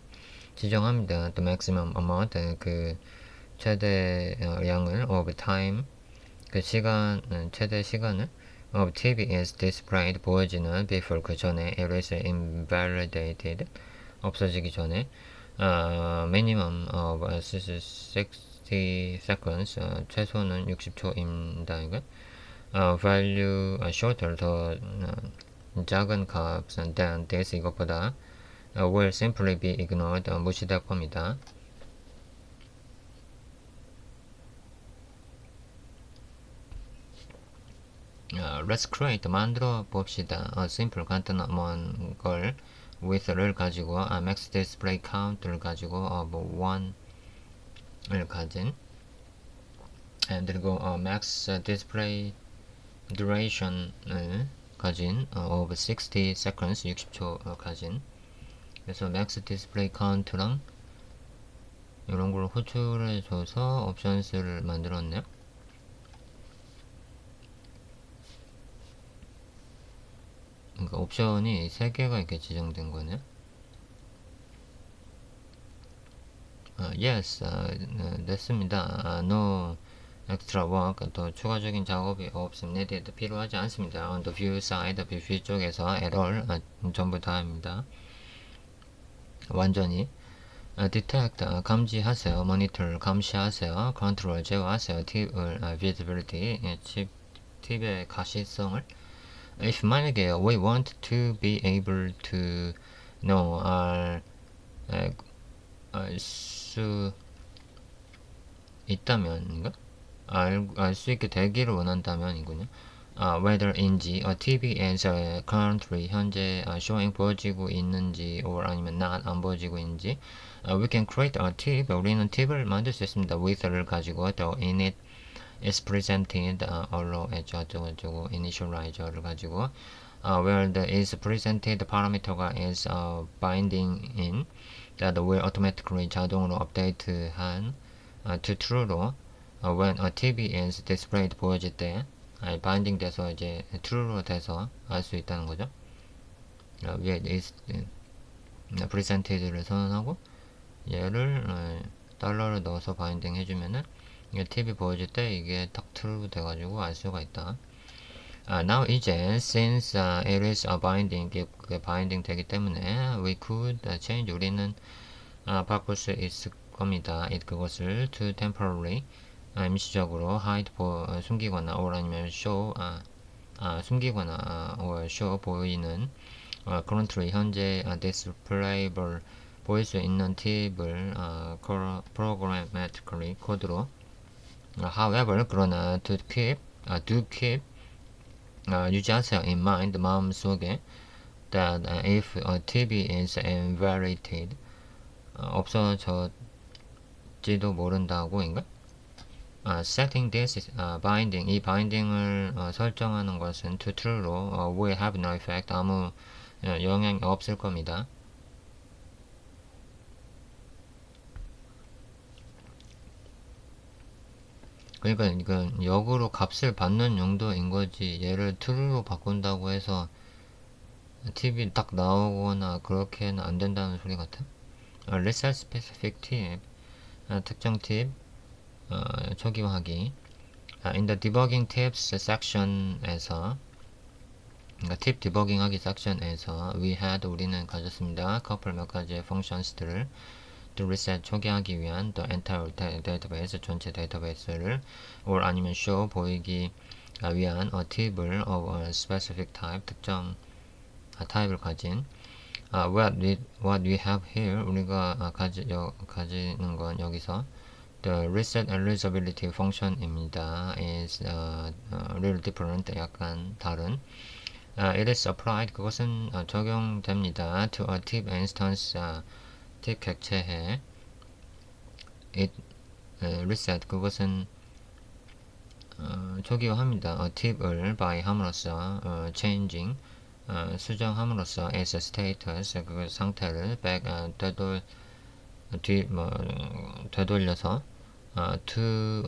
지정합니다. the maximum amount 그 최대량을 of time 그 시간 최대 시간을 of TV is displayed 보여지는 before 그 전에 it is invalidated 없어지기 전에 minimum of 60 seconds 최소는 60초입니다. 이거 value shorter 더 작은 값은 than this 이것보다 will simply be ignored 무시될 겁니다. Let's create 만들어 봅시다. simple 간단한 걸 with를 가지고 max display count를 가지고 뭐 1을 가진 그리고 max display duration을 가진 of 60 seconds 60초 가진 그래서 max display count랑 이런 걸 호출해 줘서 옵션스를 만들었네요. 그러니까 옵션이 3개가 이렇게 지정된 거네요. Yes, 됐습니다. No extra work, 더 추가적인 작업이 없습니다. 필요하지 않습니다. On the view side, 뷰 쪽에서 at all, 전부 다입니다. 완전히. detect, 감지하세요. monitor, 감시하세요. control, 제어하세요. 팁을, visibility, 팁의 가시성을 if 만약에 we want to be able to know 알 수 있다면인가? 알 수 있게 되기를 원한다면이군요. whether인지 TV as currently 현재 showing 보여지고 있는지 or 아니면 not 안 보여지고 있는지 we can create a tip 우리는 팁을 만들 수 있습니다. with를 가지고 또 in it is presented allow as 어쩌고 initialize를 가지고 where the is presented parameter가 is binding in that will automatically 자동으로 업데이트한 to true로 when a TV is displayed 보여질 때 바인딩 돼서 이제 true로 돼서 알 수 있다는 거죠. 위에 is presented를 선언하고 얘를 달러를 넣어서 바인딩 해주면은 이게 TV 보여질 때 이게 딱 true 돼가지고 알 수가 있다. now 이제 since it is a binding 그게 바인딩 되기 때문에 we could change 우리는 바꿀 수 있을 겁니다. 그것을 to temporarily 임시적으로 hide 숨기거나 or 아니면 show 숨기거나 or show 보이는 currently 현재 displayable 보일 수 있는 팁을 programmatically 코드로 however 그러나 do keep 유지하세요 in mind 마음속에 that if a tb is invalidated 없어졌지도 모른다고인가? Setting this binding 이 binding을 설정하는 것은 to true로 will have no effect 아무 영향이 없을 겁니다. 그러니까 이건 역으로 값을 받는 용도인 거지 얘를 true로 바꾼다고 해서 팁이 딱 나오거나 그렇게는 안 된다는 소리 같아. reset specific tip 특정 팁 초기화하기. in the debugging tips section에서 그러니까 팁 디버깅 하기 섹션에서 우리는 가졌습니다. couple 몇 가지의 functions들을 to reset 초기화하기 위한 the entire database 전체 데이터베이스를 or 아니면 show 보이기 위한 a 팁을 of a specific type 특정 타입을 가진 what we have here 우리가 가지는 건 여기서 the reset eligibility function입니다. is little different 약간 다른 it is applied 그것은 적용됩니다. to a tip instance 팁 객체에 it reset 그것은 초기화합니다. 팁을 by 함으로써 changing 수정함으로써 as a status 그 상태를 back 되돌려서 to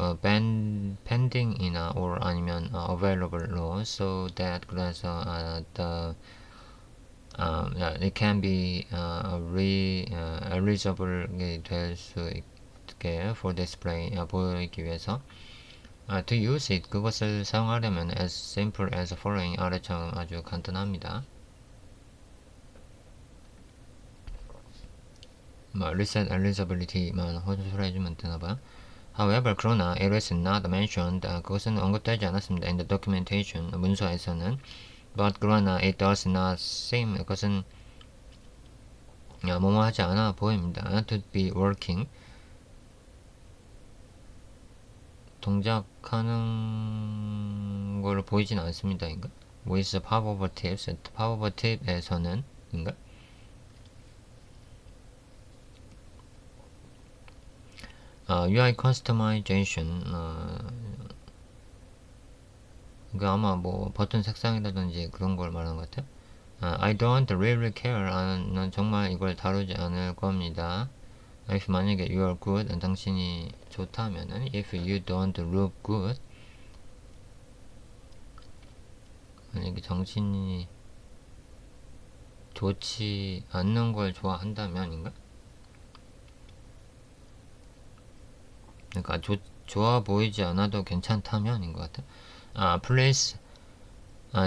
pending이나 or 아니면 available로 so that 그래서 it can be eligible 될 수 있게 for display 보이기 위해서 to use it 그것을 사용하려면 as simple as following 아래처럼 아주 간단합니다. reset eligibility만 호출해주면 되나봐. However, 그러나 it is not mentioned. 그것은 언급되지 않았습니다. In the documentation, 문서에서는. But 그러나 it does not seem. 그것은 뭐뭐 하지 않아 보입니다. To be working. 동작하는 걸 보이진 않습니다. 인가? With power tips. power tip에서는 인가? UI customization 그 아마 뭐 버튼 색상이라든지 그런 걸 말하는 것 같아요. I don't really care. 난 정말 이걸 다루지 않을 겁니다. If 만약에 you are good, 당신이 좋다면은 if you don't look good, 만약에 당신이 좋지 않는 걸 좋아한다면인가? 그러니까 좋아 보이지 않아도 괜찮다면인 것 같아. Please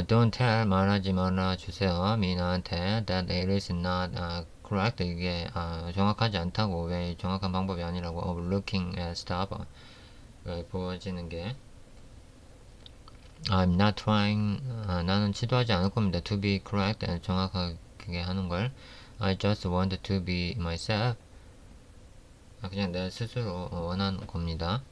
don't tell 말하지 말아 주세요. 미 나한테 that it is not correct. 이게 정확하지 않다고 왜 정확한 방법이 아니라고 of looking at stuff 보여지는 게 I'm not trying 나는 시도하지 않을 겁니다. to be correct 정확하게 하는 걸 I just want to be myself 그냥 내 스스로 원하는 겁니다.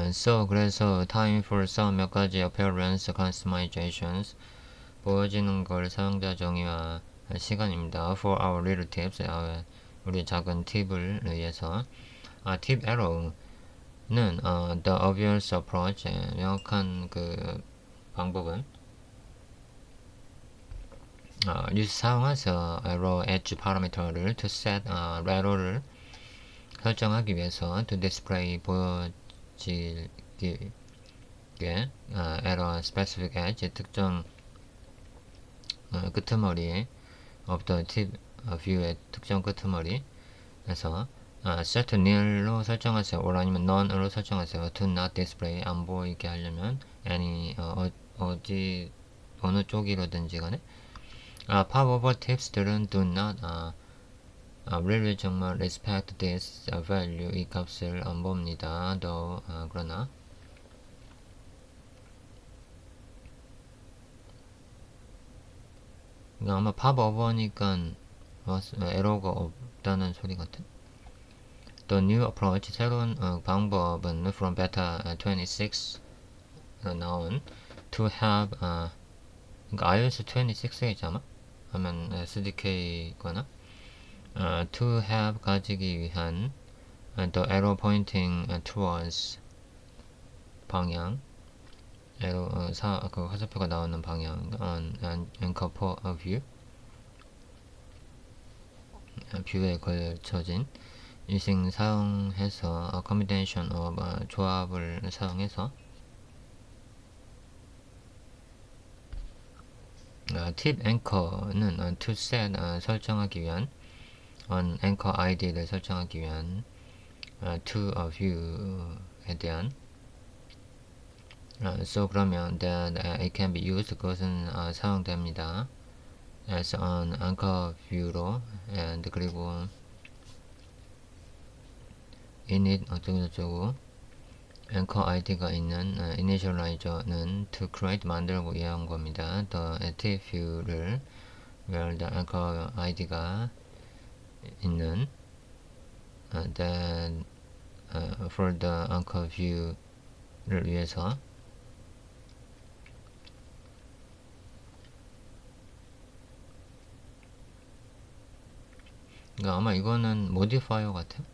So 그래서 time for some 몇 가지 appearance customizations 보여지는 걸 사용자 정의화 시간입니다. For our little tips 우리 작은 팁을 위해서 tip arrow는 the obvious approach 명확한 그 방법은 사용해서 arrow edge parameter를 to set arrow를 설정하기 위해서 to display 보여지게 arrow specific edge 특정 끄트머리 of the tip view의 특정 끄트머리에서 set to nil로 설정하세요. or 아니면 none으로 설정하세요. to not display 안 보이게 하려면 any 어느 쪽이라든지 간에 power tips들은 do not really 정말 respect this value 이 값을 안 봅니다. though 그러나 아마 팝오버니까 에러가 없다는 소리 같아. The new approach 새로운 방법은 from beta 26 나온 to have 그러니까 iOS 26겠지 아마 하면 SDK거나 to have 가지기 위한 the arrow pointing towards 방향 arrow 그 화살표가 나오는 방향 on anchor view 뷰에 걸쳐진 using 사용해서 combination of 조합을 사용해서 팁 앵커는 to set 설정하기 위한 on anchor id를 설정하기 위한 to a view에 대한 so 그러면 that it can be used 그것은 사용됩니다 as an anchor view로 and 그리고 init 어쩌고저쩌고 anchor id가 있는 initialize는 to create 만들고 이해한 겁니다. the active view를 where the anchor id가 있는 then for the anchor view를 위해서 그러니까 아마 이거는 modifier 같아요.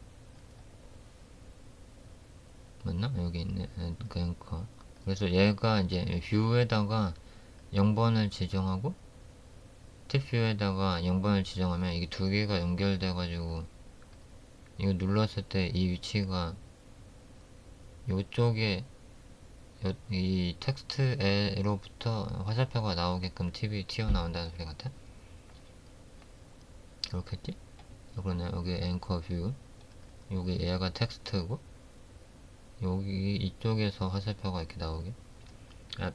맞나? 여기 있네. 그 앵커. 그래서 얘가 이제 뷰에다가 0번을 지정하고 팁 뷰에다가 0번을 지정하면 이게 두 개가 연결돼 가지고 이거 눌렀을 때 이 위치가 요쪽에 이 텍스트에로부터 화살표가 나오게끔 팁이 튀어나온다는 소리 같아? 그렇겠지? 그러네. 여기 앵커 뷰 여기 얘가 텍스트고 여기 이쪽에서 화살표가 이렇게 나오게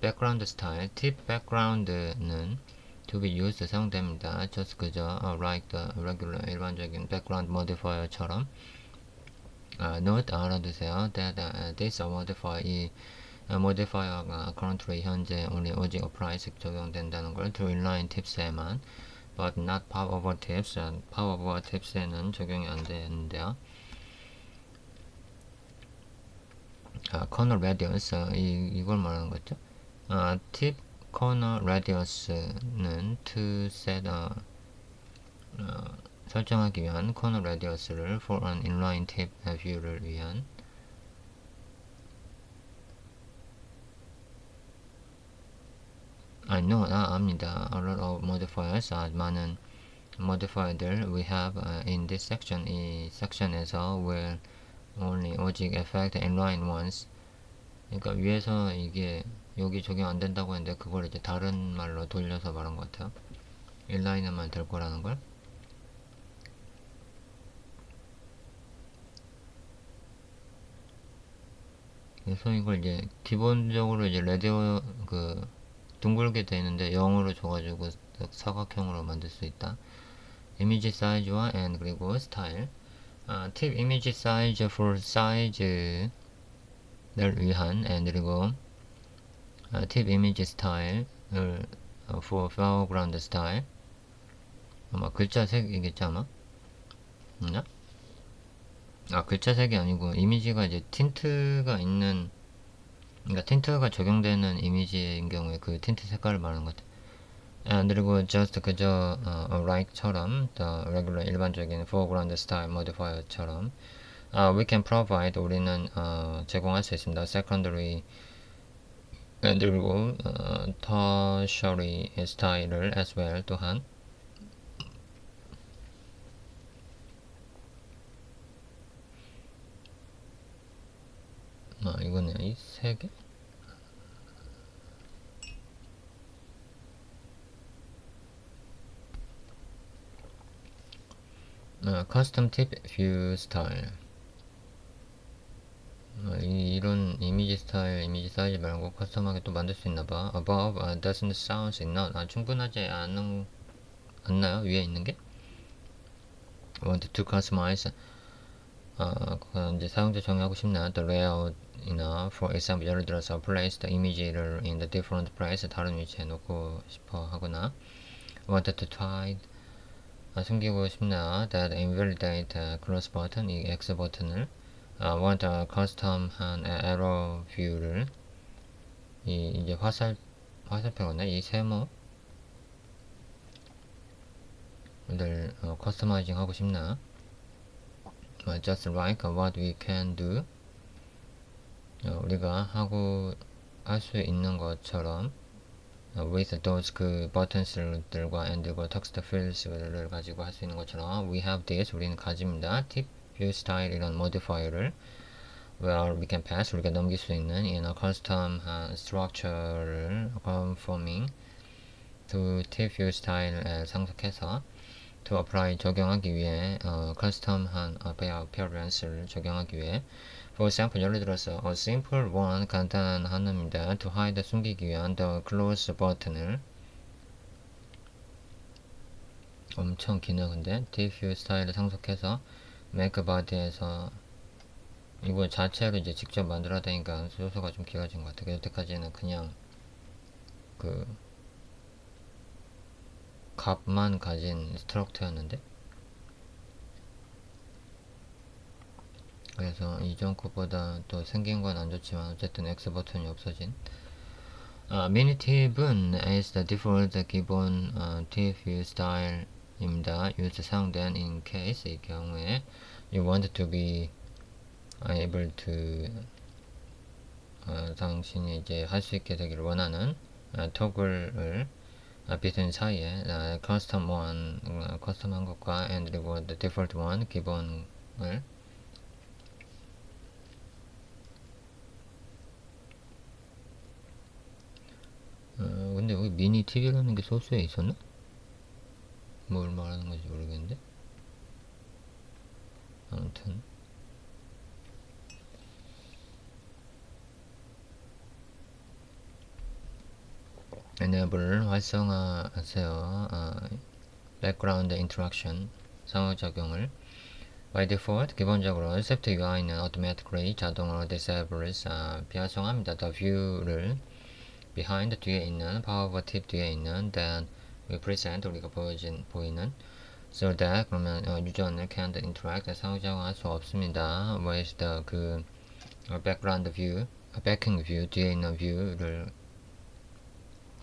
백그라운드 스타일 팁 백그라운드는 to be used 사용됩니다. just 그저 like the regular 일반적인 background modifier처럼 note 알아두세요. that this modifier 이 modifier가 currently 현재 오직 applies 적용된다는 걸 to inline tips에만 but not power over tips power over tips에는 적용이 안 되는데요. corner radius 이걸 말하는 거죠. tip corner radius는 to set 설정하기 위한 corner radius를 for an inline tip view를 위한 압니다. a lot of modifiers 많은 modifier들 we have in this section 이 섹션에서 will only 오직 affect inline ones 그러니까 위에서 이게 여기 적용 안 된다고 했는데 그걸 이제 다른 말로 돌려서 말한 것 같아요. 인라인에만 될 거라는 걸. 그래서 이걸 이제 기본적으로 이제 레디오 그 둥글게 돼 있는데 0으로 줘가지고 사각형으로 만들 수 있다. 이미지 사이즈와 and 그리고 스타일. 팁 이미지 사이즈 for 사이즈를 위한 and 그리고 팁 이미지 스타일을 for foreground 스타일. 아마 글자 색이겠지 아마. 맞나? 글자 색이 아니고 이미지가 이제 틴트가 있는 그러니까 틴트가 적용되는 이미지인 경우에 그 틴트 색깔을 말하는 것 같아. 그리고 just 그저 like처럼 the regular 일반적인 foreground style modifier처럼 we can provide 우리는 제공할 수 있습니다. secondary 그리고 tertiary 스타일을 as well 또한 이거네 이 세 개. custom tip view style. 이런 이미지 스타일, 이미지 사이즈 말고 커스텀하게 또 만들 수 있나봐. above doesn't sound enough. 충분하지 않나요? 위에 있는 게? want to customize. 이제 사용자 정의하고 싶나? the layout이나 for example 예를 들어서 place the image를 in the different place 다른 위치에 놓고 싶어 하거나 want to hide 숨기고 싶나? that invalidate close button 이 X 버튼을 want a custom한 arrow view를 이제 화살표네. 이 세모를 커스터마이징 하고 싶나? Just like what we can do. 우리가 할 수 있는 것처럼 with those 그 버튼들과 and 그 text fields를 가지고 할 수 있는 것처럼 we have this 우리는 가집니다. tip view style 이런 modifier를 where we can pass 우리가 넘길 수 있는 in a custom structure를 conforming to tip view style에 상속해서 to apply 적용하기 위해 custom한 appearance를 적용하기 위해 for example 예를 들어서 a simple one 간단한 하나입니다. to hide 숨기기 위한 the close 버튼을 엄청 기네. 근데 tip 스타일을 상속해서 make body에서 이거 자체로 이제 직접 만들어야 되니까 소스가 좀 길어진 것 같아. 여태까지는 그냥 그 값만 가진 스트럭터였는데 그래서 이전 것보다 또 생긴 건 안 좋지만 어쨌든 X 버튼이 없어진 미니 팁은 as the default 기본 팁 view style입니다. use 사용된 in case 이 경우에 you want to be able to 당신이 이제 할 수 있게 되기를 원하는 토글을 between 사이에 custom one 커스텀한 것과 and 그리고 the default one 기본을 근데 여기 미니 TV라는 게 소스에 있었나? 뭘 말하는 건지 모르겠는데 아무튼 enable 활성화하세요. background interaction 상호작용을 by default 기본적으로 Accept UI는 automatically 자동으로 disables 비활성화합니다. the view를 behind 뒤에 있는 power tip 뒤에 있는 then represent 우리가 보이는 so that 그러면 유저는 can't interact 상호작용할 수 없습니다. with the 그 background view backing view 뒤에 있는 view를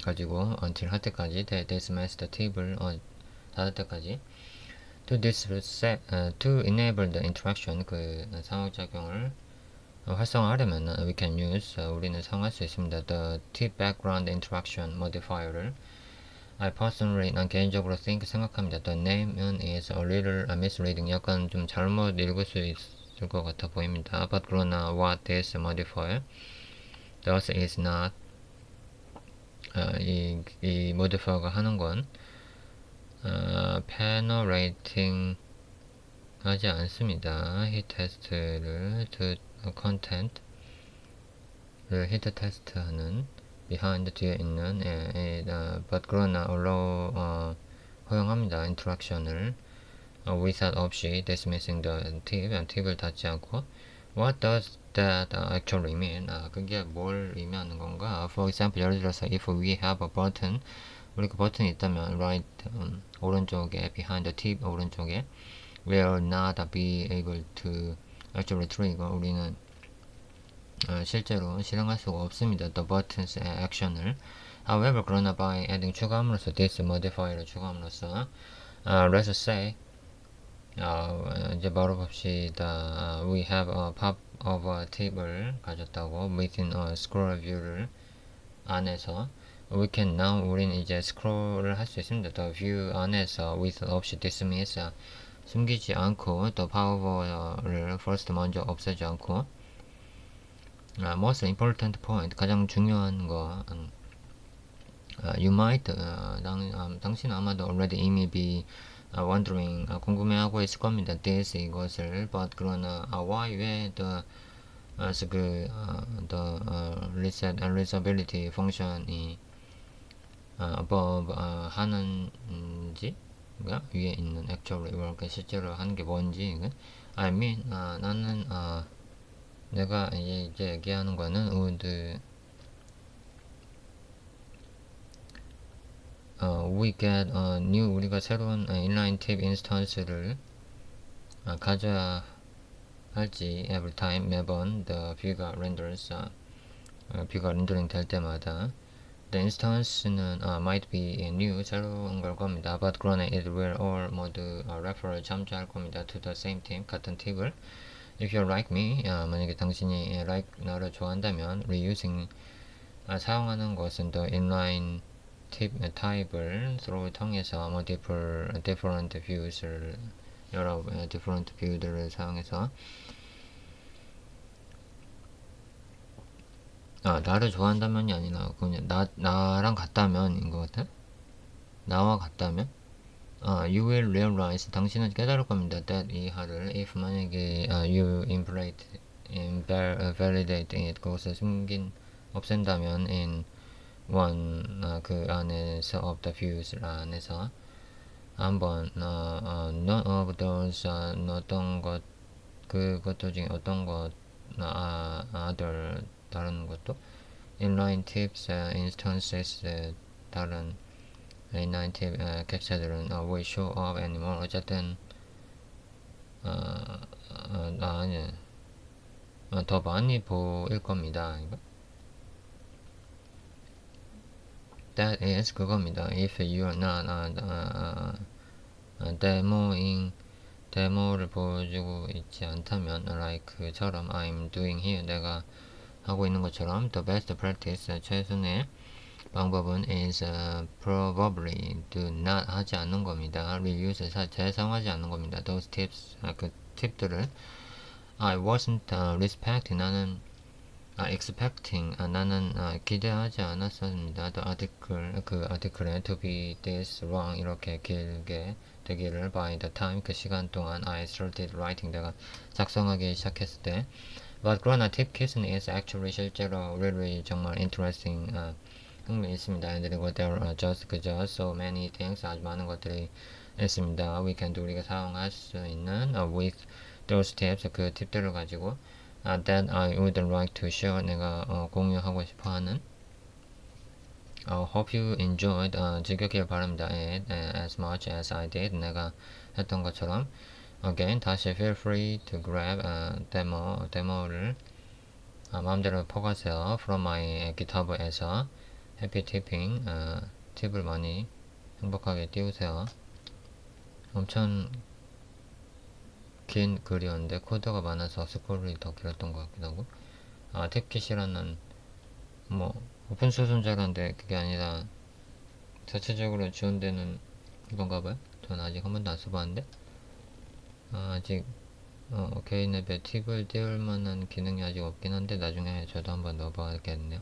가지고 until 할 때까지 dismiss the 팁을 닫을 때까지 to enable the interaction 그 상호작용을 활성화하려면 we can use 우리는 사용할 수 있습니다. the tip background interaction modifier를 I personally 난 개인적으로 생각합니다. the name is a little misleading 약간 좀 잘못 읽을 수 있을 것 같아 보입니다. but 그러나 what this modifier does is not 이 modifier가 하는 건 penetrating 하지 않습니다. hit test를 to content를 hit test하는 behind 뒤에 있는 but 그러나 allow 허용합니다. interaction을 without 없이 dismissing the 팁을 닫지 않고 what does that actually mean? 그게 뭘 의미하는 건가? For example 예를 들어서 if we have a button 우리가 버튼이 있다면 right 오른쪽에 behind the tip 오른쪽에 will not be able to actually trigger 우리는 실제로 실행할 수가 없습니다. the buttons action을 however 그러나 by adding 추가함으로써 this modifier를 추가함으로써 let's say 이제 바로 봅시다. we have a pop of a 팁을 가졌다고 within a scroll view를 안에서 we can now 우리는 이제 스크롤을 할 수 있습니다. the view 안에서 with 없이 dismiss 숨기지 않고 또 power를 first 먼저 없애지 않고 most important point 가장 중요한 거 you might 당신 아마도 already 이미 be wondering 궁금해하고 있을 겁니다. this 이것을 but 그러나 why 왜 the reset reusability function이 above 하는지 위에 있는 actually work 실제로 하는 게 뭔지 I mean 나는 내가 이제 얘기하는 거는 would we get new 우리가 새로운 inline 팁 인스턴스를 가져야 할지 every time 매번 the 뷰가 renders 뷰가 렌더링 될 때마다 The instance는 might be new, 새로운 걸 겁니다. But 그러나 it will all 모두 refer 참조할 겁니다. To the same tip, 같은 팁을. If you're like me, 만약에 당신이 like 나를 좋아한다면 reusing 사용하는 것은 the inline tip 타입을 서로 통해서 different views를 여러 different view들을 사용해서 나를 좋아한다면이 아니라 그냥 나랑 같다면인 것 같아. 나와 같다면 you will realize 당신은 깨달을 겁니다. that 이하를 if 만약에 you invalidate it 그것을 없앤다면 in one 그 안에서 of the views 안에서 한번 none of those 어떤 것 그것들 중에 어떤 것 other 다른 것도 inline tips instances 다른 inline tip 캡처들은 will show up anymore 어쨌든 아니 더 많이 보일 겁니다. That is 그겁니다. If you're not 데모를 보여주고 있지 않다면 like처럼 I'm doing here 내가 하고 있는 것처럼 the best practice 최선의 방법은 is probably do not 하지 않는 겁니다. reuse 재사용하지 않는 겁니다. those tips 그 팁들을 I wasn't respecting 나는 expecting 나는 기대하지 않았습니다. The article 그 아티클에 to be this wrong 이렇게 길게 되기를 by the time 그 시간 동안 I started writing 내가 작성하기 시작했을 때 but 그러나 tip kit은 is actually 실제로 really 정말 interesting 흥미 있습니다. 그리고 there are just 그저 so many things 아주 많은 것들이 있습니다. we can do 우리가 사용할 수 있는 with those tips 그 팁들을 가지고 that I would like to share 내가 공유하고 싶어하는 hope you enjoyed 즐겼길 바랍니다. as much as I did 내가 했던 것처럼 again 다시 feel free to grab 데모를 마음대로 퍼가세요. from my GitHub에서 happy tipping 팁을 많이 행복하게 띄우세요. 엄청 긴 글이었는데 코드가 많아서 스크롤이 더 길었던 것 같기도 하고 팁킷이라는 뭐 오픈소스인 줄 알았는데 그게 아니라 자체적으로 지원되는 건가 봐요. 저는 아직 한 번도 안 써봤는데 아직 개인 앱에 팁을 띄울 만한 기능이 아직 없긴 한데 나중에 저도 한번 넣어봐야겠네요.